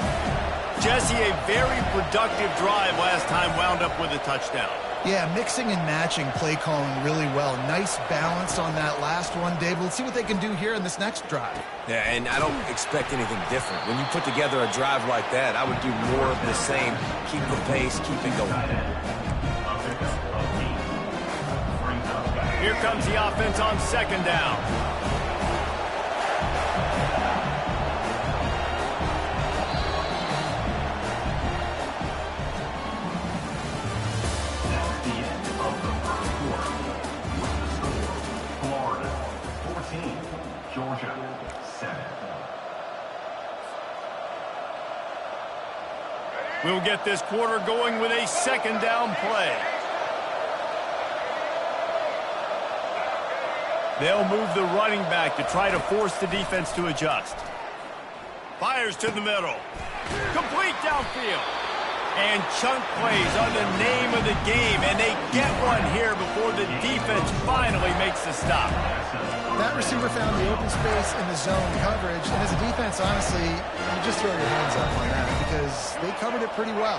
S6: Jesse, a very productive drive last time, wound up with a touchdown.
S7: Yeah, mixing and matching play calling really well. Nice balance on that last one, Dave. Let's see what they can do here in this next drive.
S8: Yeah, and I don't expect anything different. When you put together a drive like that, I would do more of the same. Keep the pace, keep it going.
S6: Here comes the offense on second down.
S3: That's the end of the first quarter. With the score, Florida 14, Georgia 7.
S6: We'll get this quarter going with a second down play. They'll move the running back to try to force the defense to adjust. Fires to the middle. Complete downfield. And chunk plays are the name of the game, and they get one here before the defense finally makes the stop.
S7: That receiver found the open space in the zone coverage, and as a defense, honestly, you just throw your hands up on that because they covered it pretty well.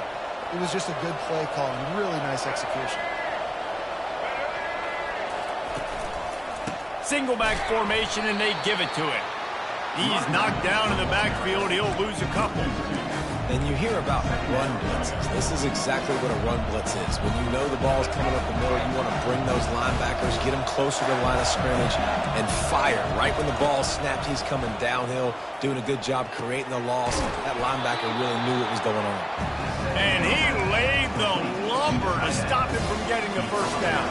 S7: It was just a good play call and really nice execution.
S6: Single back formation, and they give it to him. He's knocked down in the backfield. He'll lose a couple.
S8: And you hear about run blitzes. This is exactly what a run blitz is. When you know the ball's coming up the middle, you want to bring those linebackers, get them closer to the line of scrimmage, and fire. Right when the ball snapped, he's coming downhill, doing a good job creating the loss. That linebacker really knew what was going on.
S6: And he laid the lumber to stop him from getting the first down.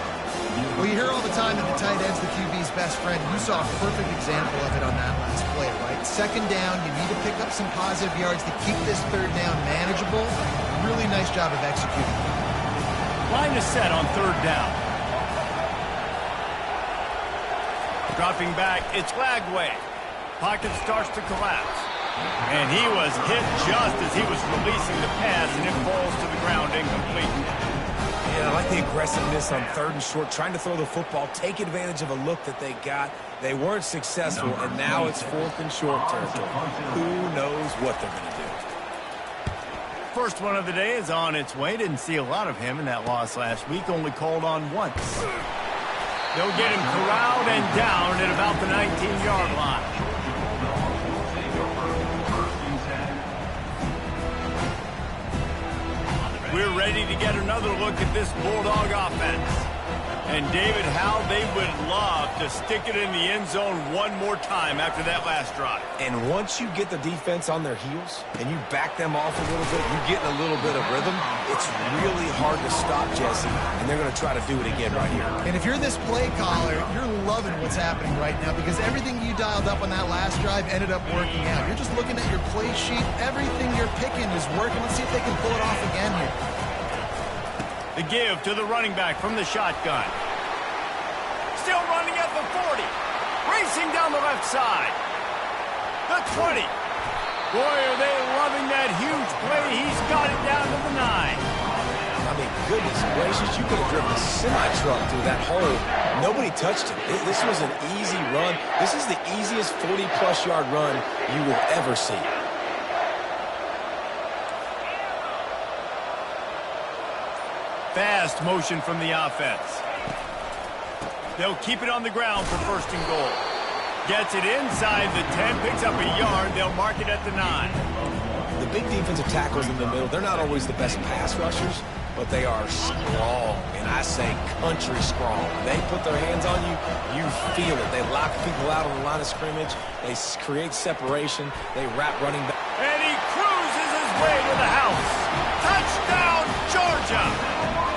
S7: Well, you hear all the time that the tight end's the QB's best friend. You saw a perfect example of it on that last play, right? Second down, you need to pick up some positive yards to keep this third down manageable. Really nice job of executing.
S6: Line is set on third down. Dropping back, it's Lagway. Pocket starts to collapse. And he was hit just as he was releasing the pass, and it falls to the ground incomplete.
S8: Yeah, I like the aggressiveness on third and short, trying to throw the football, take advantage of a look that they got. They weren't successful, and now it's fourth and short territory. Who knows what they're going to do?
S6: First one of the day is on its way. Didn't see a lot of him in that loss last week, only called on once. They'll get him corralled and down at about the 19-yard line. We're ready to get another look at this Bulldog offense. And David, how they would love to stick it in the end zone one more time after that last drive.
S8: And once you get the defense on their heels and you back them off a little bit, you get a little bit of rhythm, it's really hard to stop, Jesse, and they're going to try to do it again right here.
S7: And if you're this play caller, you're loving what's happening right now because everything you dialed up on that last drive ended up working out. You're just looking at your play sheet. Everything you're picking is working. Let's see if they can pull it off again here.
S6: The give to the running back from the shotgun. Still running at the 40. Racing down the left side. The 20. Boy, are they loving that huge play. He's got it down to the 9.
S8: I mean, goodness gracious, you could have driven a semi-truck through that hole. Nobody touched it. This was an easy run. This is the easiest 40-plus yard run you will ever see.
S6: Fast motion from the offense. They'll keep it on the ground for first and goal. Gets it inside the 10, picks up a yard. They'll mark it at the 9.
S8: The big defensive tackles in the middle, they're not always the best pass rushers, but they are strong, and I say country strong. They put their hands on you, you feel it. They lock people out on the line of scrimmage. They create separation. They wrap running back.
S6: And he cruises his way to the house. Touchdown, Georgia!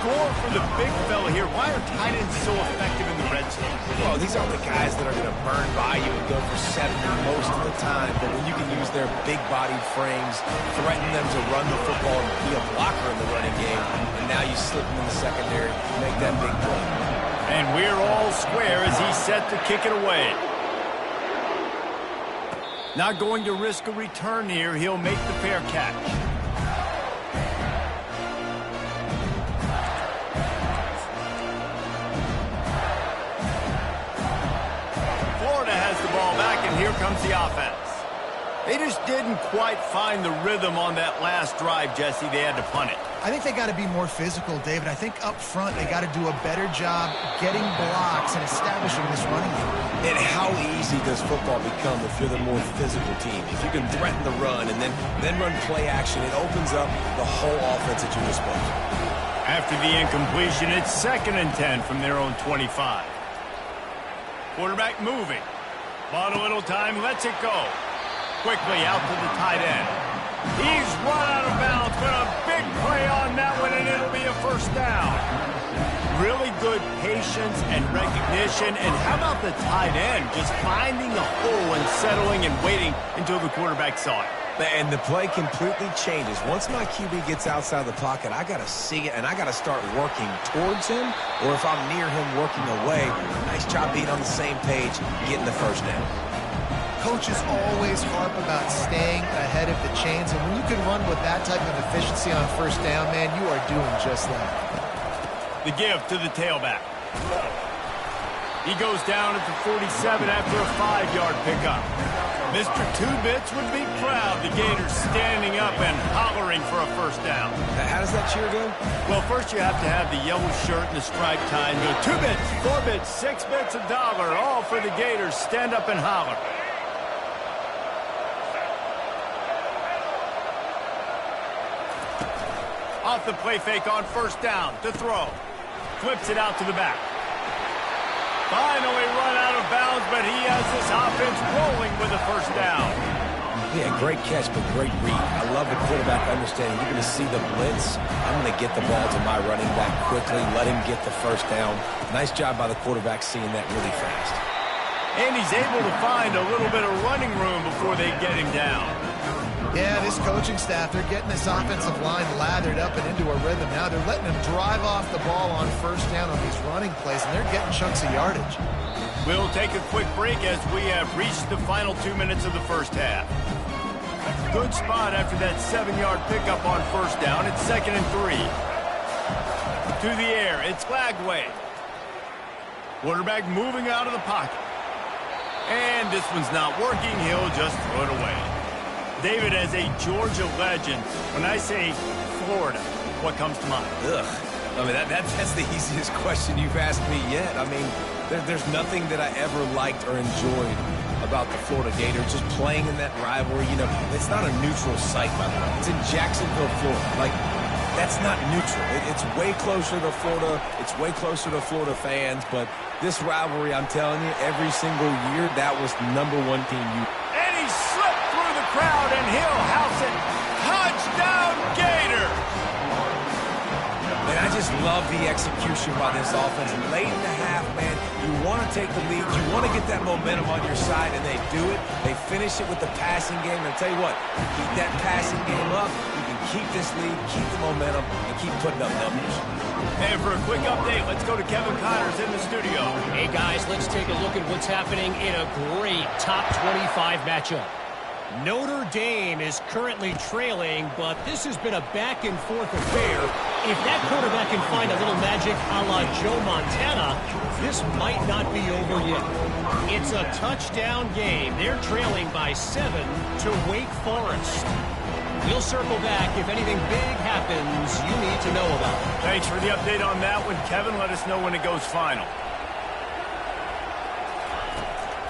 S6: score for the big fella here. Why are tight ends so effective in the red zone?
S8: Well, these aren't the guys that are going to burn by you and go for 70 most of the time, but when you can use their big-bodied frames, threaten them to run the football and be a blocker in the running game, and now you slip them in the secondary, make that big play.
S6: And we're all square as he's set to kick it away. Not going to risk a return here. He'll make the fair catch. Florida has the ball back, and here comes the offense. They just didn't quite find the rhythm on that last drive, Jesse. They had to punt it.
S7: I think they got to be more physical, David. I think up front they got to do a better job getting blocks and establishing this running game.
S8: And how easy does football become if you're the more physical team? If you can threaten the run and then run play action, it opens up the whole offense at your disposal.
S6: After the incompletion, it's 2nd and 10 from their own 25. Quarterback moving. Bought a little time, lets it go. Quickly out to the tight end. He's run out of bounds, but a big play on that one, and it'll be a first down. Really good patience and recognition, and how about the tight end just finding the hole and settling and waiting until the quarterback saw it.
S8: And the play completely changes. Once my QB gets outside the pocket, I got to see it, and I got to start working towards him, or if I'm near him working away, nice job being on the same page, getting the first down.
S7: Coaches always harp about staying ahead of the chains, and when you can run with that type of efficiency on first down, man, you are doing just that.
S6: The give to the tailback. He goes down at the 47 after a 5-yard pickup. Mr. Two-Bits would be proud. The Gators standing up and hollering for a first down.
S8: How does that cheer go?
S6: Well, first you have to have the yellow shirt and the striped tie and go 2 bits, 4 bits, 6 bits, $1, all for the Gators. Stand up and holler. Off the play fake on first down to throw. Flips it out to the back. Finally run out of bounds, but he has this offense rolling with a first down.
S8: Yeah, great catch, but great read. I love the quarterback understanding. You're going to see the blitz. I'm going to get the ball to my running back quickly, let him get the first down. Nice job by the quarterback seeing that really fast.
S6: And he's able to find a little bit of running room before they get him down.
S7: Yeah, this coaching staff, they're getting this offensive line lathered up and into a rhythm. Now they're letting them drive off the ball on first down on these running plays, and they're getting chunks of yardage.
S6: We'll take a quick break as we have reached the final 2 minutes of the first half. Good spot after that 7-yard pickup on first down. It's 2nd and 3. To the air, it's Lagway. Quarterback moving out of the pocket. And this one's not working. He'll just throw it away. David, as a Georgia legend, when I say Florida, what comes to mind?
S8: Ugh. I mean, that's the easiest question you've asked me yet. I mean, there's nothing that I ever liked or enjoyed about the Florida Gators, just playing in that rivalry. You know, it's not a neutral site, by the way. It's in Jacksonville, Florida. Like, that's not neutral. It's way closer to Florida. It's way closer to Florida fans. But this rivalry, I'm telling you, every single year, that was the #1 team you...
S6: And he slipped through the crowd, and he'll house it. Touchdown, Gator!
S8: And I just love the execution by this offense. Late in the half, man, you want to take the lead. You want to get that momentum on your side, and they do it. They finish it with the passing game. And I'll tell you what, keep that passing game up. You can keep this lead, keep the momentum, and keep putting up numbers.
S6: And for a quick update, let's go to Kevin Connors in the studio.
S5: Hey, guys, let's take a look at what's happening in a great top 25 matchup. Notre Dame is currently trailing, but this has been a back-and-forth affair. If that quarterback can find a little magic a la Joe Montana, this might not be over yet. It's a touchdown game. They're trailing by 7 to Wake Forest. We'll circle back if anything big happens you need to know about.
S6: Thanks for the update on that one, Kevin. Let us know when it goes final.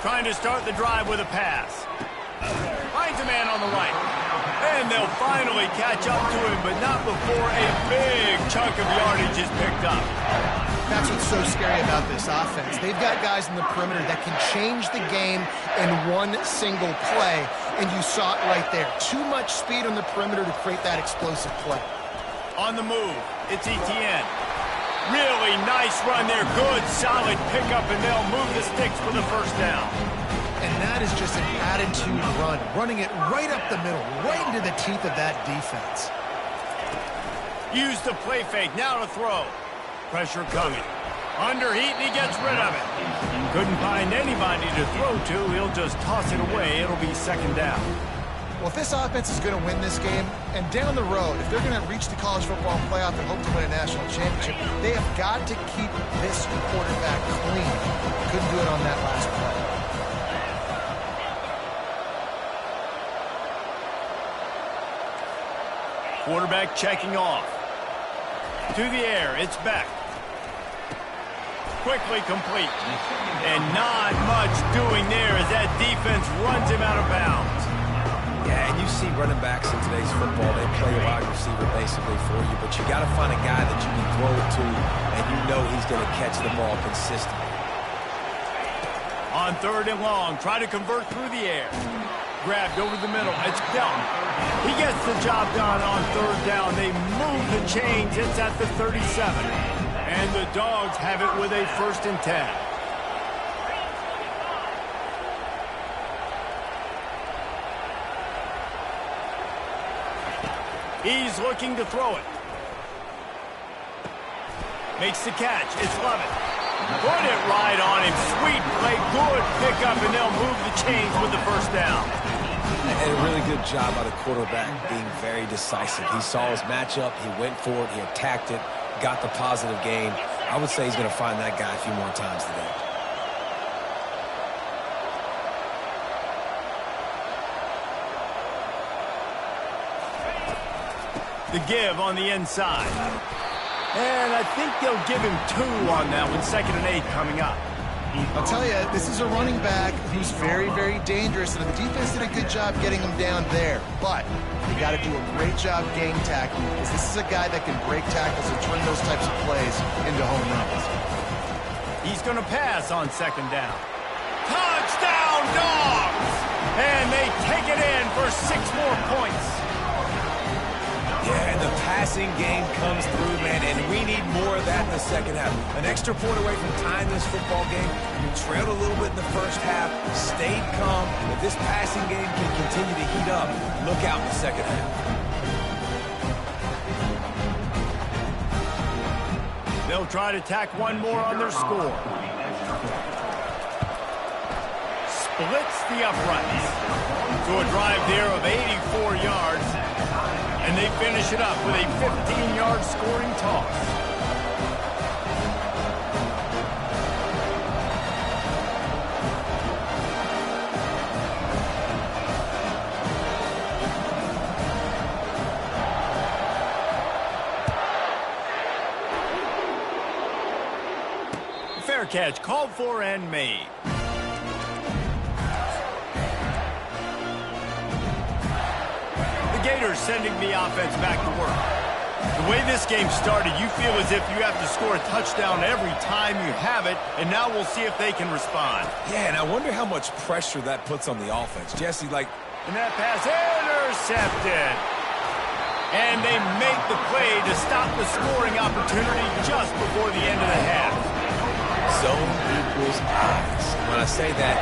S6: Trying to start the drive with a pass. Finds a man on the right. And they'll finally catch up to him, but not before a big chunk of yardage is picked up.
S7: That's what's so scary about this offense. They've got guys in the perimeter that can change the game in one single play, and you saw it right there. Too much speed on the perimeter to create that explosive play.
S6: On the move, it's Etienne. Really nice run there. Good, solid pickup, and they'll move the sticks for the first down.
S7: And that is just an attitude run, running it right up the middle, right into the teeth of that defense.
S6: Use the play fake, now to throw. Pressure coming. Under heat, and he gets rid of it. Couldn't find anybody to throw to. He'll just toss it away. It'll be second down.
S7: Well, if this offense is going to win this game, and down the road, if they're going to reach the college football playoff and hope to win a national championship, they have got to keep this quarterback clean. Couldn't do it on that last play.
S6: Quarterback checking off. To the air, it's back. Quickly complete. And not much doing there as that defense runs him out of bounds.
S8: Yeah, and you see running backs in today's football, they play a wide receiver basically for you, but you got to find a guy that you can throw it to, and you know he's going to catch the ball consistently.
S6: On third and long, try to convert through the air. Grabbed over the middle. It's Belton. He gets the job done on third down. They move the chains. It's at the 37. And the Dogs have it with a 1st and 10. He's looking to throw it. Makes the catch. It's Lovett. Put it right on him. Sweet play. Good pickup, and they'll move the chains with the first down.
S8: And a really good job by the quarterback being very decisive. He saw his matchup. He went for it. He attacked it. Got the positive gain. I would say he's going to find that guy a few more times today.
S6: The give on the inside. And I think they'll give him 2 on that one. 2nd and 8 coming up.
S7: I'll tell you, this is a running back who's very, very dangerous, and the defense did a good job getting him down there. But they got to do a great job game tackling, because this is a guy that can break tackles and turn those types of plays into home runs.
S6: He's going to pass on 2nd down. Touchdown, Dogs! And they take it in for 6 more points.
S8: Yeah, and the passing game comes through, man, and we need more of that in the second half. An extra point away from tying this football game. You trailed a little bit in the first half, stayed calm. If this passing game can continue to heat up, look out in the second half.
S6: They'll try to tack one more on their score. Splits the uprights. To a drive there of 84 yards. And they finish it up with a 15-yard scoring toss. Fair catch, called for and made. Gators sending the offense back to work. The way this game started, you feel as if you have to score a touchdown every time you have it, and now we'll see if they can respond.
S8: Yeah, and I wonder how much pressure that puts on the offense. Jesse,
S6: And that pass intercepted. And they make the play to stop the scoring opportunity just before the end of the half.
S8: Zone equals eyes. When I say that,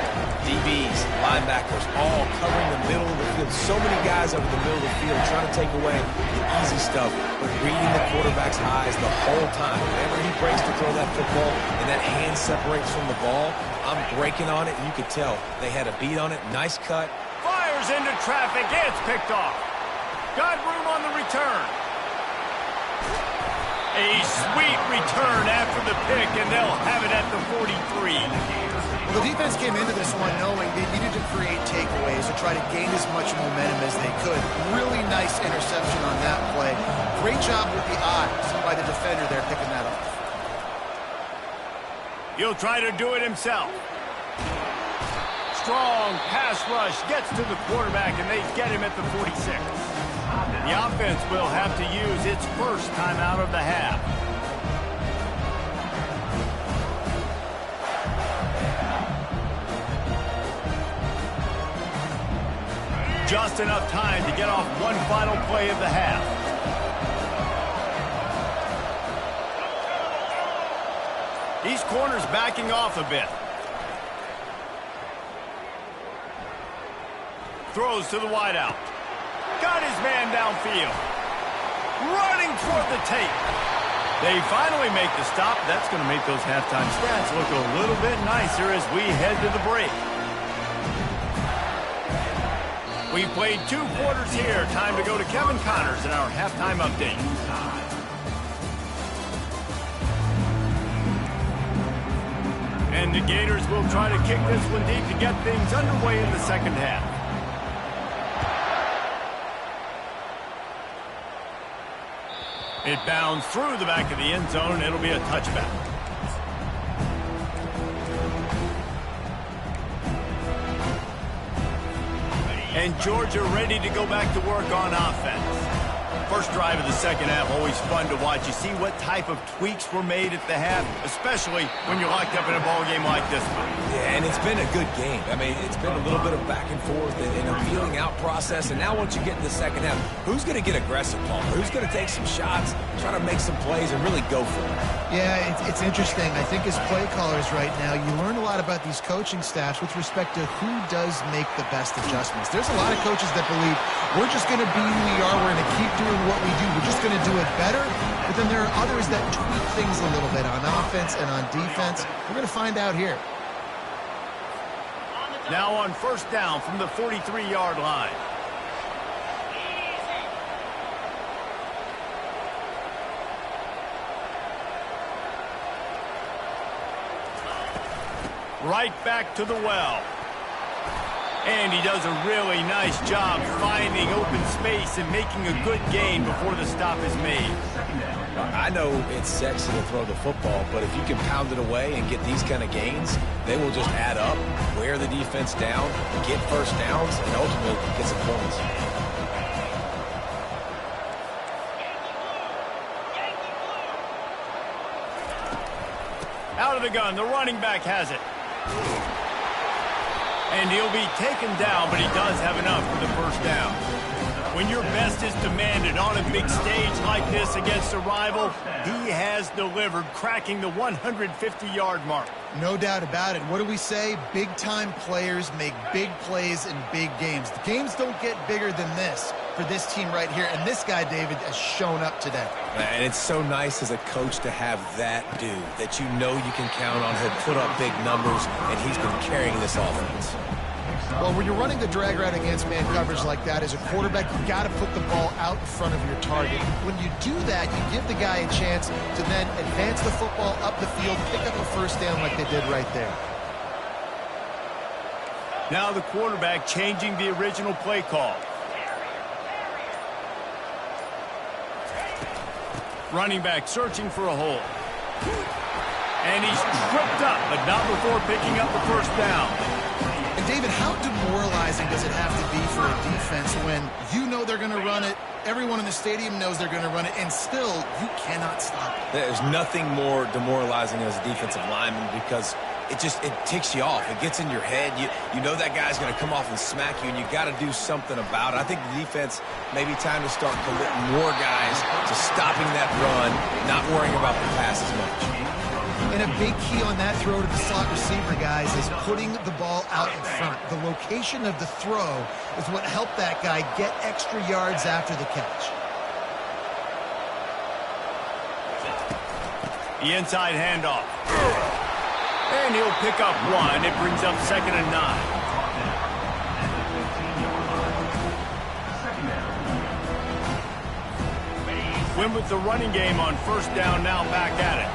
S8: DBs, linebackers, all covering the middle of the field. So many guys over the middle of the field trying to take away the easy stuff, but reading the quarterback's eyes the whole time. Whenever he breaks to throw that football and that hand separates from the ball, I'm breaking on it, and you could tell they had a beat on it. Nice cut.
S6: Fires into traffic. It's picked off. Got room on the return. A sweet return after the pick, and they'll have it at the 43.
S7: Well, the defense came into this one knowing they needed to create takeaways to try to gain as much momentum as they could. Really nice interception on that play. Great job with the eyes by the defender there picking that up.
S6: He'll try to do it himself. Strong pass rush gets to the quarterback, and they get him at the 46. The offense will have to use its first timeout of the half. Just enough time to get off one final play of the half. These corners backing off a bit. Throws to the wideout. Got his man downfield. Running toward the tape. They finally make the stop. That's going to make those halftime stats look a little bit nicer as we head to the break. We played 2 quarters here. Time to go to Kevin Connors in our halftime update. And the Gators will try to kick this one deep to get things underway in the second half. It bounds through the back of the end zone. It'll be a touchback. And Georgia ready to go back to work on offense. First drive of the second half, always fun to watch. You see what type of tweaks were made at the half, especially when you're locked up in a ball game like this one.
S8: Yeah, and it's been a good game. I mean, it's been a little bit of back and forth and a feeling out process. And now once you get in the second half, who's going to get aggressive, Paul? Who's going to take some shots, try to make some plays, and really go for it?
S7: Yeah, it's interesting. I think as play callers right now, you learn a lot about these coaching staffs with respect to who does make the best adjustments. There's a lot of coaches that believe we're just going to be who we are. We're going to keep doing what we do. We're just going to do it better. But then there are others that tweak things a little bit on offense and on defense. We're going to find out here.
S6: Now on first down from the 43-yard line. Right back to the well. And he does a really nice job finding open space and making a good gain before the stop is made.
S8: I know it's sexy to throw the football, but if you can pound it away and get these kind of gains, they will just add up, wear the defense down, get first downs, and ultimately get some points.
S6: Out of the gun, the running back has it. And he'll be taken down, but he does have enough for the first down. When your best is demanded on a big stage like this against a rival, he has delivered, cracking the 150-yard mark.
S7: No doubt about it. What do we say? Big-time players make big plays in big games. The games don't get bigger than this for this team right here, and this guy, David, has shown up today.
S8: And it's so nice as a coach to have that dude that you know you can count on. He'll put up big numbers, and he's been carrying this offense.
S7: Well, when you're running the drag route against man coverage like that, as a quarterback, you got to put the ball out in front of your target. When you do that, you give the guy a chance to then advance the football up the field, pick up a first down like they did right there.
S6: Now the quarterback changing the original play call. Running back searching for a hole. And he's tripped up, but not before picking up the first down.
S7: And David, how demoralizing does it have to be for a defense when you know they're going to run it, everyone in the stadium knows they're going to run it, and still you cannot stop it?
S8: There's nothing more demoralizing as a defensive lineman because it ticks you off. It gets in your head. You know that guy's going to come off and smack you, and you got to do something about it. I think the defense may be time to start committing more guys to stopping that run, not worrying about the pass as much.
S7: And a big key on that throw to the slot receiver, guys, is putting the ball out in front. The location of the throw is what helped that guy get extra yards after the catch.
S6: The inside handoff. And he'll pick up one. It brings up 2nd and 9. Win with the running game on first down, now back at it.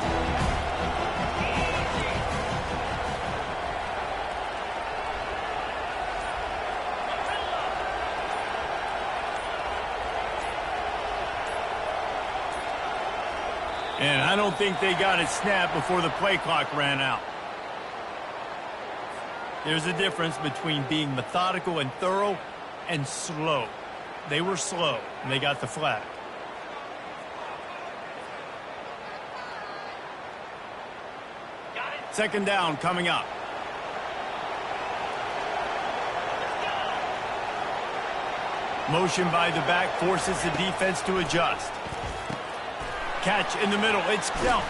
S6: And I don't think they got it snapped before the play clock ran out. There's a difference between being methodical and thorough and slow. They were slow, and they got the flag. Second down coming up. Motion by the back forces the defense to adjust. Catch in the middle. It's dealt.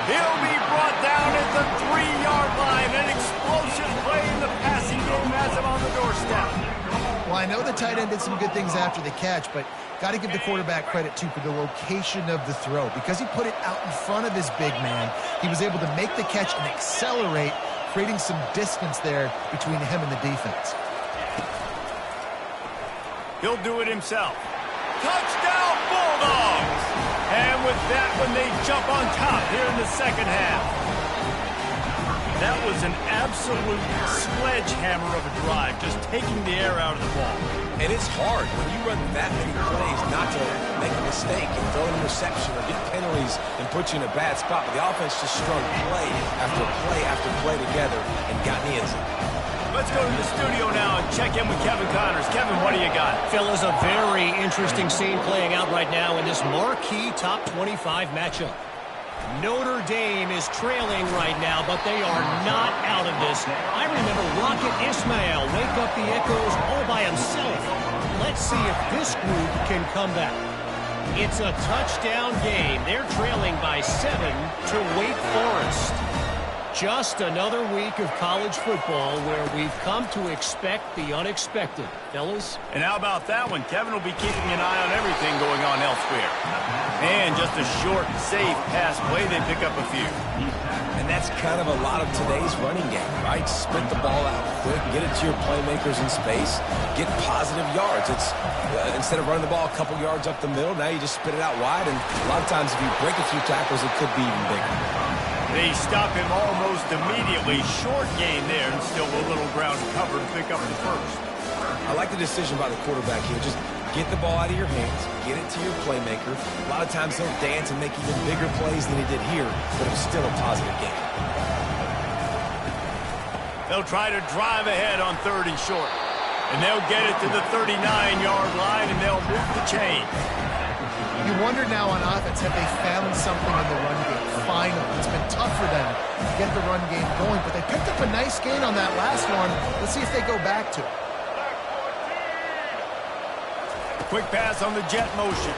S6: He'll be brought down at the 3-yard line. An explosive play in the passing game has him on the doorstep.
S7: Well, I know the tight end did some good things after the catch, but got to give the quarterback credit, too, for the location of the throw. Because he put it out in front of his big man, he was able to make the catch and accelerate, creating some distance there between him and the defense.
S6: He'll do it himself. Touchdown, Bulldogs! And with that one, they jump on top here in the second half. That was an absolute sledgehammer of a drive, just taking the air out of the ball.
S8: And it's hard when you run that many plays not to make a mistake and throw an interception or get penalties and put you in a bad spot. But the offense just strung play after play after play together and got in the end zone.
S6: Let's go to the studio now and check in with Kevin Connors. Kevin, what do you got?
S5: Fellas, a very interesting scene playing out right now in this marquee top 25 matchup. Notre Dame is trailing right now, but they are not out of this. I remember Rocket Ismail wake up the echoes all by himself. Let's see if this group can come back. It's a touchdown game. They're trailing by 7 to Wake Forest. Just another week of college football where we've come to expect the unexpected. Fellas?
S6: And how about that one? Kevin will be keeping an eye on everything going on elsewhere. And just a short, safe pass play, they pick up a few.
S8: And that's kind of a lot of today's running game, right? Spit the ball out quick, get it to your playmakers in space, get positive yards. It's instead of running the ball a couple yards up the middle, now you just spit it out wide. And a lot of times if you break a few tackles, it could be even bigger.
S6: They stop him almost immediately. Short gain there, and still a little ground cover to pick up the first.
S8: I like the decision by the quarterback here. Just get the ball out of your hands, get it to your playmaker. A lot of times he'll dance and make even bigger plays than he did here, but it was still a positive game.
S6: They'll try to drive ahead on 3rd and short. And they'll get it to the 39-yard line, and they'll move the chain.
S7: You wonder now on offense, have they found something in the run game? Finally, it's been tough for them to get the run game going, but they picked up a nice gain on that last one. Let's see if they go back to it.
S6: Quick pass on the jet motion.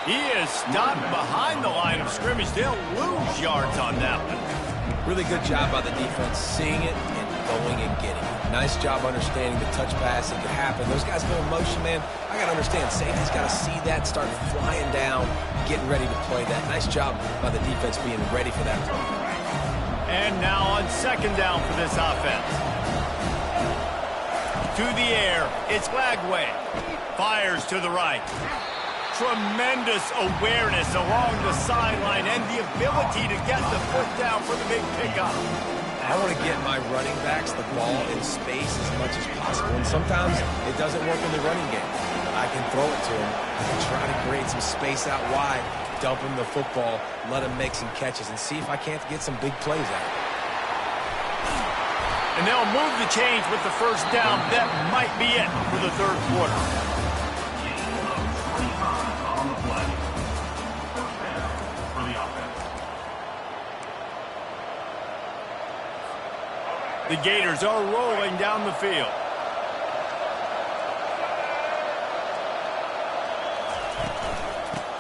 S6: He is stopped behind the line of scrimmage. They'll lose yards on that one.
S8: Really good job by the defense, seeing it and going and getting it. Nice job understanding the touch pass. It could happen. Those guys go in motion, man. I got to understand, safety's got to see that, start flying down, getting ready to play that. Nice job by the defense being ready for that play.
S6: And now on 2nd down for this offense. To the air, it's Lagway. Fires to the right. Tremendous awareness along the sideline and the ability to get the foot down for the big pickup.
S8: I want to get my running backs the ball in space as much as possible. And sometimes it doesn't work in the running game. I can throw it to him. I can try to create some space out wide, dump him the football, let him make some catches, and see if I can't get some big plays out of it.
S6: And they'll move the chains with the first down. That might be it for the 3rd quarter.
S3: On the play. First down for the offense.
S6: The Gators are rolling down the field.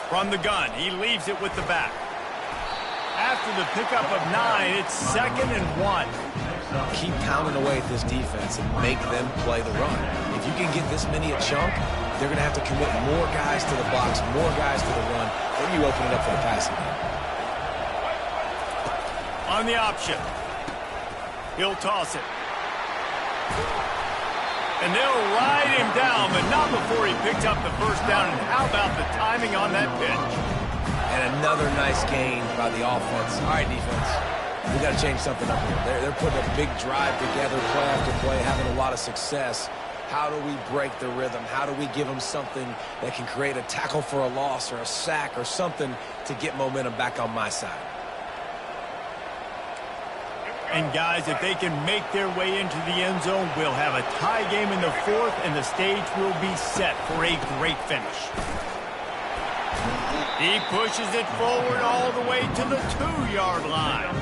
S6: From the gun, he leaves it with the back. After the pickup of 9, it's 2nd and 1.
S8: Keep pounding away at this defense and make them play the run. If you can get this many a chunk, they're going to have to commit more guys to the box, more guys to the run. Then you open it up for the passing game.
S6: On the option. He'll toss it. And they'll ride him down, but not before he picked up the first down. And how about the timing on that pitch?
S8: And another nice gain by the offense. All right, defense. We got to change something up here. They're putting a big drive together, play after play, having a lot of success. How do we break the rhythm? How do we give them something that can create a tackle for a loss or a sack or something to get momentum back on my side?
S6: And guys, if they can make their way into the end zone, we'll have a tie game in the 4th, and the stage will be set for a great finish. He pushes it forward all the way to the 2-yard line.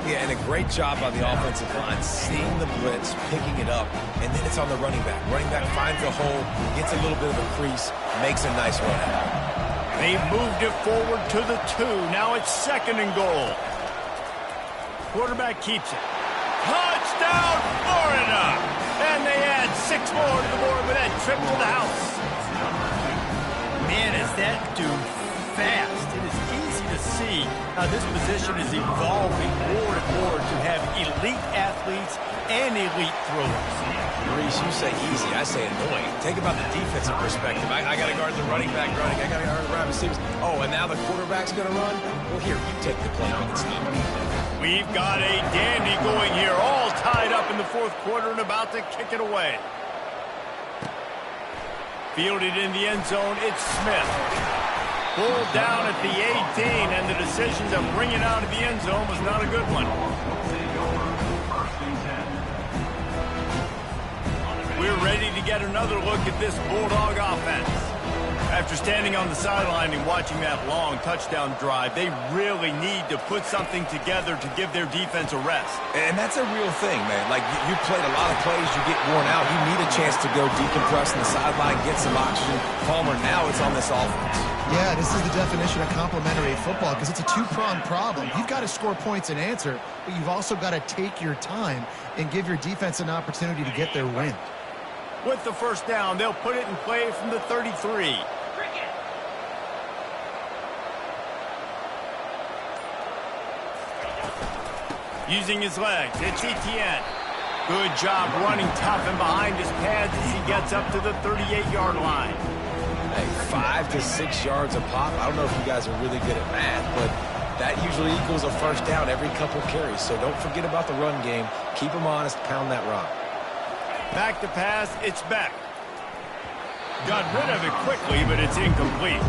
S8: Yeah, and a great job by the offensive line, seeing the blitz, picking it up, and then it's on the running back. Running back finds a hole, gets a little bit of a crease, makes a nice run out.
S6: They moved it forward to the 2. Now it's 2nd and goal. Quarterback keeps it. Touchdown, Florida! And they add 6 more to the board with that trip to the house. Man, is that dude fast. It is easy to see how this position is evolving more and more to have elite athletes and elite throwers.
S8: Reese, you say easy, I say annoying. Take about the defensive perspective. I got to guard the running back running. I got to guard the wide receivers. Oh, and now the quarterback's going to run? Well, here, you take the play. I can stop it.
S6: We've got a dandy going here, all tied up in the 4th quarter and about to kick it away. Fielded in the end zone, it's Smith. Pulled down at the 18, and the decision to bring it out of the end zone was not a good one. We're ready to get another look at this Bulldog offense. After standing on the sideline and watching that long touchdown drive, they really need to put something together to give their defense a rest.
S8: And that's a real thing, man. Like, you played a lot of plays, you get worn out. You need a chance to go decompress on the sideline, get some oxygen. Palmer, now it's on this offense.
S7: Yeah, this is the definition of complementary football because it's a two-pronged problem. You've got to score points and answer, but you've also got to take your time and give your defense an opportunity to get their win.
S6: With the first down, they'll put it in play from the 33. Using his legs, it's Etienne. Good job running tough and behind his pads as he gets up to the 38-yard line.
S8: Hey, 5 to 6 yards a pop. I don't know if you guys are really good at math, but that usually equals a first down every couple carries. So don't forget about the run game. Keep them honest, pound that rock.
S6: Back to pass, it's Beck. Got rid of it quickly, but it's incomplete.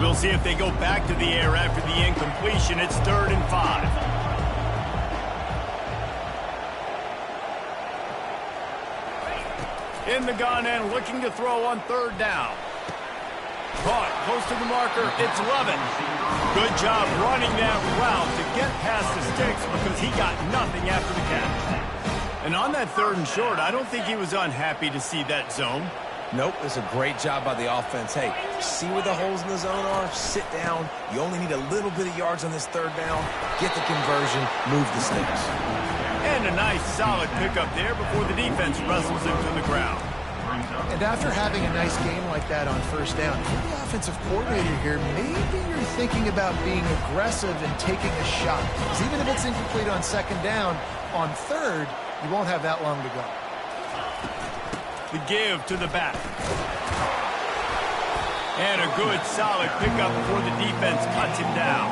S6: We'll see if they go back to the air after the incompletion. It's 3rd and 5. In the gun and looking to throw on 3rd down. Caught close to the marker. It's Lovett. Good job running that route to get past the sticks because he got nothing after the catch. And on that 3rd and short, I don't think he was unhappy to see that zone.
S8: Nope, it's a great job by the offense. Hey, see where the holes in the zone are? Sit down. You only need a little bit of yards on this 3rd down. Get the conversion. Move the sticks.
S6: And a nice solid pickup there before the defense wrestles him to the ground.
S7: And after having a nice game like that on first down, if you're the offensive coordinator here, maybe you're thinking about being aggressive and taking a shot. Because even if it's incomplete on 2nd down, on 3rd, you won't have that long to go.
S6: The give to the back. And a good solid pickup before the defense cuts him down.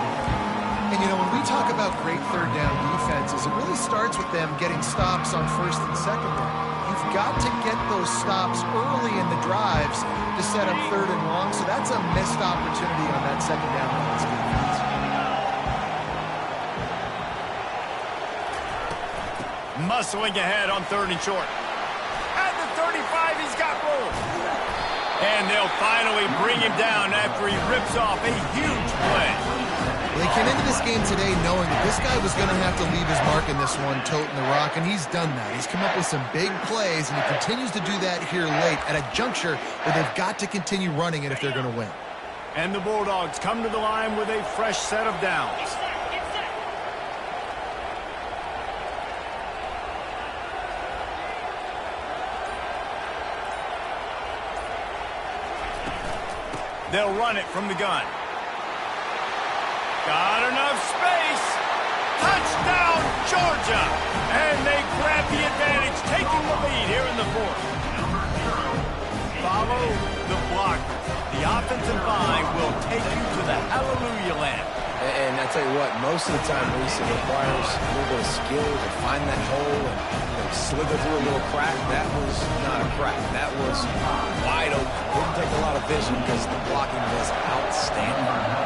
S7: And, you know, when we talk about great 3rd down defenses, it really starts with them getting stops on 1st and 2nd down. You've got to get those stops early in the drives to set up 3rd and long, so that's a missed opportunity on that 2nd down by this defense.
S6: Muscling ahead on 3rd and short. At the 35, he's got room. And they'll finally bring him down after he rips off a huge play.
S7: They came into this game today knowing that this guy was going to have to leave his mark in this one, toting the rock, and he's done that. He's come up with some big plays, and he continues to do that here late at a juncture where they've got to continue running it if they're going to win.
S6: And the Bulldogs come to the line with a fresh set of downs. They'll run it from the gun. Got enough space. Touchdown, Georgia. And they grab the advantage, taking the lead here in the 4th. Follow the blocker. The offensive line will take you to the hallelujah land.
S8: And I tell you what, most of the time, Reese, it requires a little bit of skill to find that hole and slither through a little crack. That was not a crack. That was wide open. Didn't take a lot of vision because the blocking was outstanding.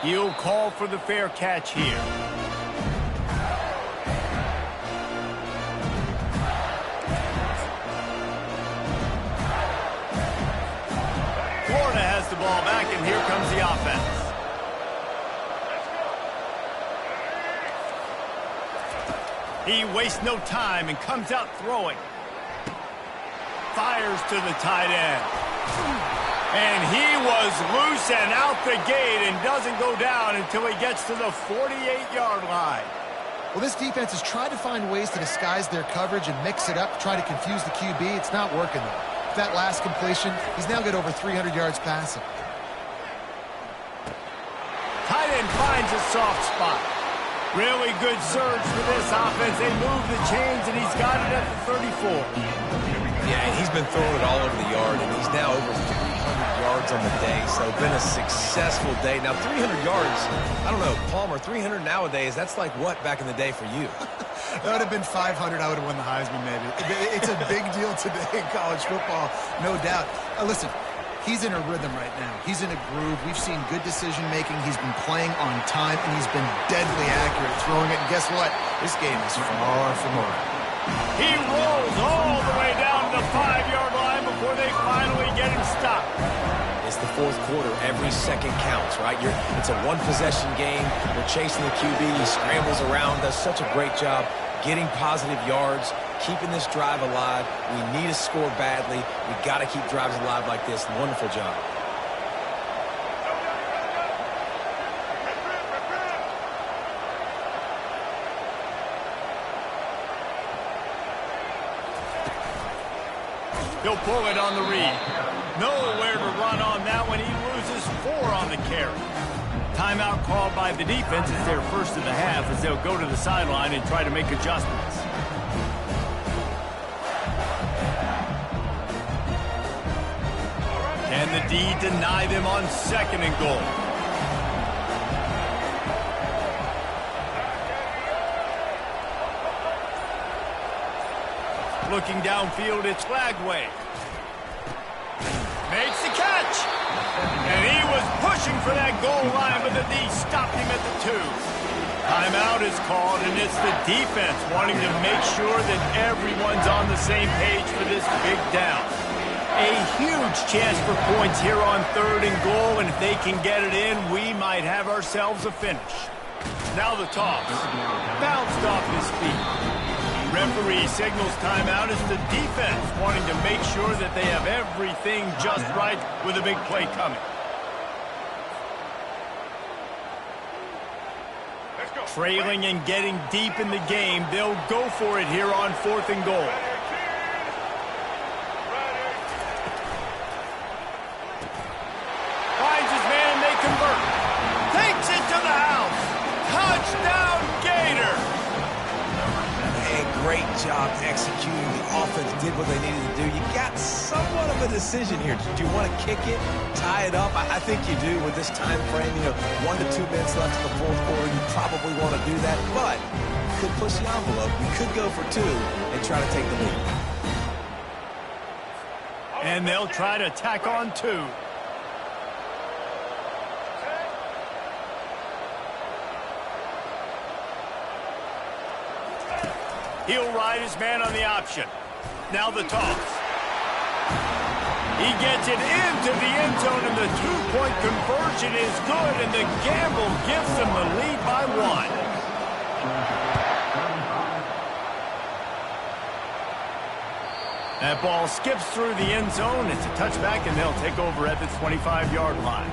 S6: He'll call for the fair catch here. Florida has the ball back, and here comes the offense. He wastes no time and comes out throwing. Fires to the tight end. And he was loose and out the gate and doesn't go down until he gets to the 48-yard line.
S7: Well, this defense has tried to find ways to disguise their coverage and mix it up, try to confuse the QB. It's not working, though. That last completion, he's now got over 300 yards passing.
S6: Tight end finds a soft spot. Really good surge for this offense. They move the chains, and he's got it at the 34.
S8: Yeah, and he's been throwing it all over the yard, and he's now over 300 yards on the day, so been a successful day. Now, 300 yards, I don't know, Palmer, 300 nowadays, that's like what back in the day for you?
S7: That would have been 500. I would have won the Heisman, maybe. It's a big deal today in college football, no doubt. Listen, he's in a rhythm right now. He's in a groove. We've seen good decision-making. He's been playing on time, and he's been deadly accurate throwing it. And guess what? This game is far from over.
S6: He rolls all the way down to the 5-yard line before they finally get him stopped.
S8: It's the fourth quarter. Every second counts, right? It's a one-possession game. We're chasing the QB. He scrambles around, does such a great job getting positive yards, keeping this drive alive. We need to score badly. We got to keep drives alive like this. Wonderful job.
S6: He'll pull it on the read. Nowhere to run on that one. He loses 4 on the carry. Timeout called by the defense is their first of the half as they'll go to the sideline and try to make adjustments. Can the D deny them on 2nd and goal? Looking downfield, it's Flagway. Makes the catch. And he was pushing for that goal line, but the D stopped him at the 2. Timeout is called, and it's the defense wanting to make sure that everyone's on the same page for this big down. A huge chance for points here on 3rd and goal, and if they can get it in, we might have ourselves a finish. Now the toss. Bounced off his feet. Referee signals timeout as the defense wanting to make sure that they have everything just right with a big play coming. Trailing and getting deep in the game, they'll go for it here on 4th and goal. Finds his man and they convert. Takes it to the house. Touchdown, Gator.
S8: Great job executing. The offense did what they needed to do. You got somewhat of a decision here. Do you want to kick it, tie it up? I think you do with this time frame. 1 to 2 minutes left in the fourth quarter. You probably want to do that, but you could push the envelope. You could go for 2 and try to take the lead.
S6: And they'll try to tack on 2. He'll ride his man on the option. Now the toss. He gets it into the end zone, and the 2-point conversion is good, and the gamble gives them the lead by 1. That ball skips through the end zone. It's a touchback, and they'll take over at the 25-yard line.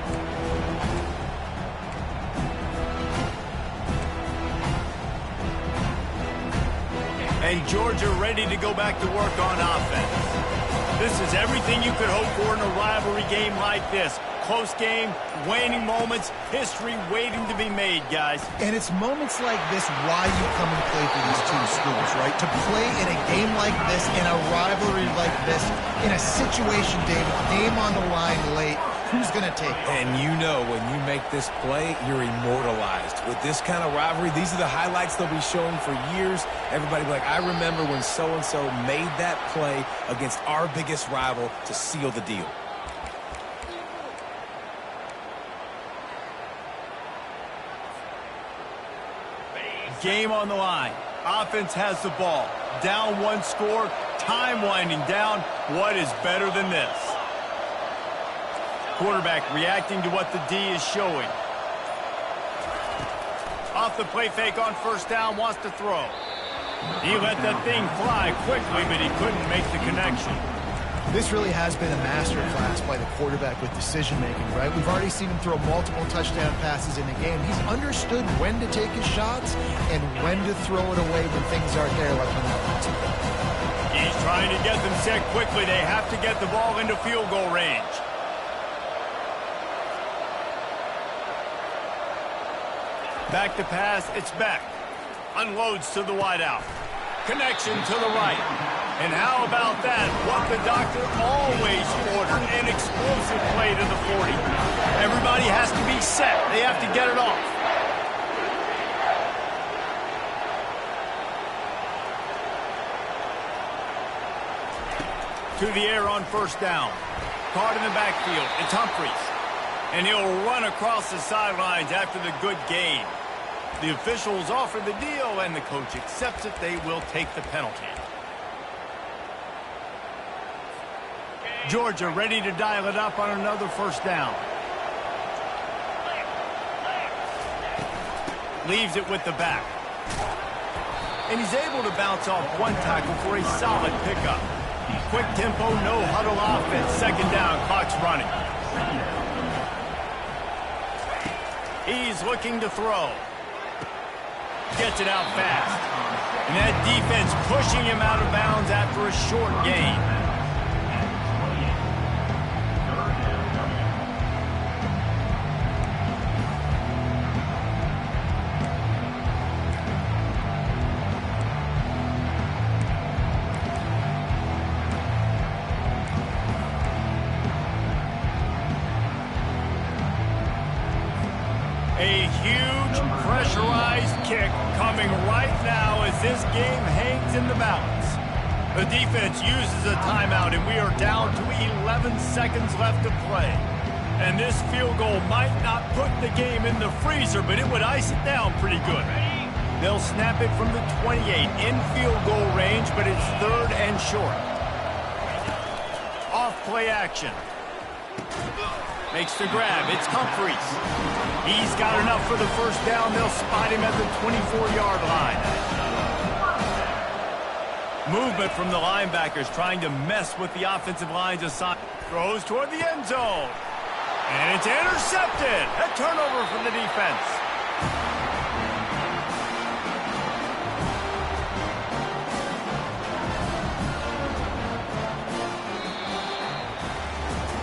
S6: And Georgia ready to go back to work on offense. This is everything you could hope for in a rivalry game like this. Close game, waning moments, history waiting to be made, guys.
S7: And it's moments like this why you come and play for these two schools, right? To play in a game like this, in a rivalry like this, in a situation, David, game on the line late, who's going to take it?
S8: And when you make this play, you're immortalized. With this kind of rivalry, these are the highlights they'll be showing for years. Everybody will be like, I remember when so-and-so made that play against our biggest rival to seal the deal.
S6: Game on the line. Offense has the ball. Down 1 score. Time winding down. What is better than this? Quarterback reacting to what the D is showing. Off the play fake on 1st down. Wants to throw. He let that thing fly quickly, but he couldn't make the connection.
S7: This really has been a master class by the quarterback with decision-making, right? We've already seen him throw multiple touchdown passes in the game. He's understood when to take his shots and when to throw it away when things aren't there, like when that was.
S6: He's trying to get them set quickly. They have to get the ball into field goal range. Back to pass, it's Beck. Unloads to the wideout. Connection to the right. And how about that? What the doctor always ordered, an explosive play to the 40. Everybody has to be set. They have to get it off. To the air on first down. Caught in the backfield. It's Humphries. And he'll run across the sidelines after the good gain. The officials offer the deal, and the coach accepts it. They will take the penalty. Georgia ready to dial it up on another first down. Leaves it with the back. And he's able to bounce off one tackle for a solid pickup. Quick tempo, no huddle offense. Second down, clock's running. He's looking to throw. Gets it out fast. And that defense pushing him out of bounds after a short gain. A huge pressurized kick coming right now as this game hangs in the balance. The defense uses a timeout, and we are down to 11 seconds left to play. And this field goal might not put the game in the freezer, but it would ice it down pretty good. They'll snap it from the 28 in field goal range, but it's third and short. Off play action. Makes the grab. It's Humphries. He's got enough for the first down. They'll spot him at the 24-yard line. Movement from the linebackers trying to mess with the offensive line's assignment. Throws toward the end zone. And it's intercepted. A turnover from the defense.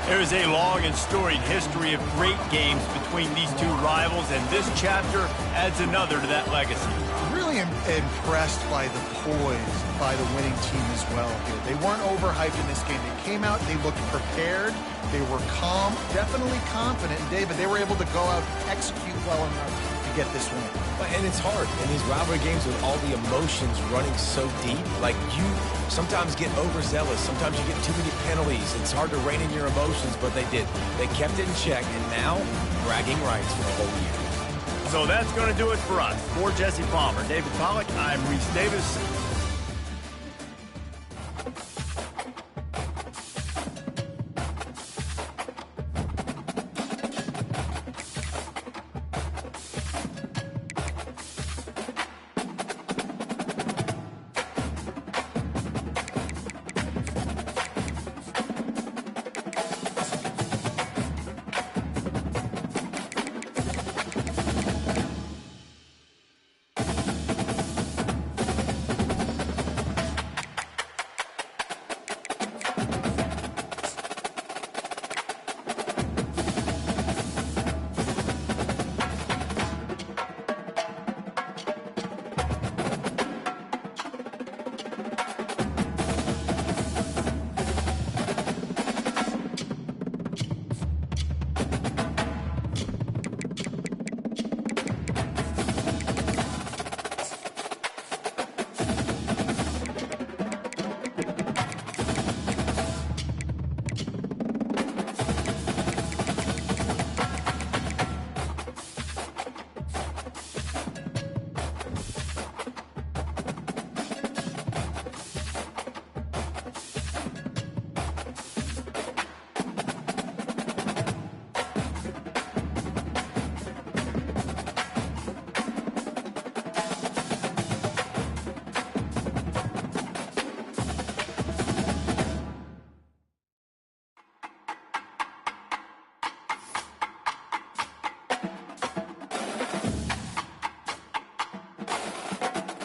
S6: There is a long and storied history of great games between these two rivals, and this chapter adds another to that legacy.
S7: Really impressed by the poise by the winning team as well here. They weren't overhyped in this game. They came out, they looked prepared, they were calm, definitely confident. And David, they were able to go out and execute well enough to get this win.
S8: And it's hard in these rivalry games with all the emotions running so deep. Like, you sometimes get overzealous. Sometimes you get too many penalties. It's hard to rein in your emotions, but they did. They kept it in check, and now bragging rights for the whole year.
S6: So that's going to do it for us. For Jesse Palmer, David Pollack, I'm Reese Davis.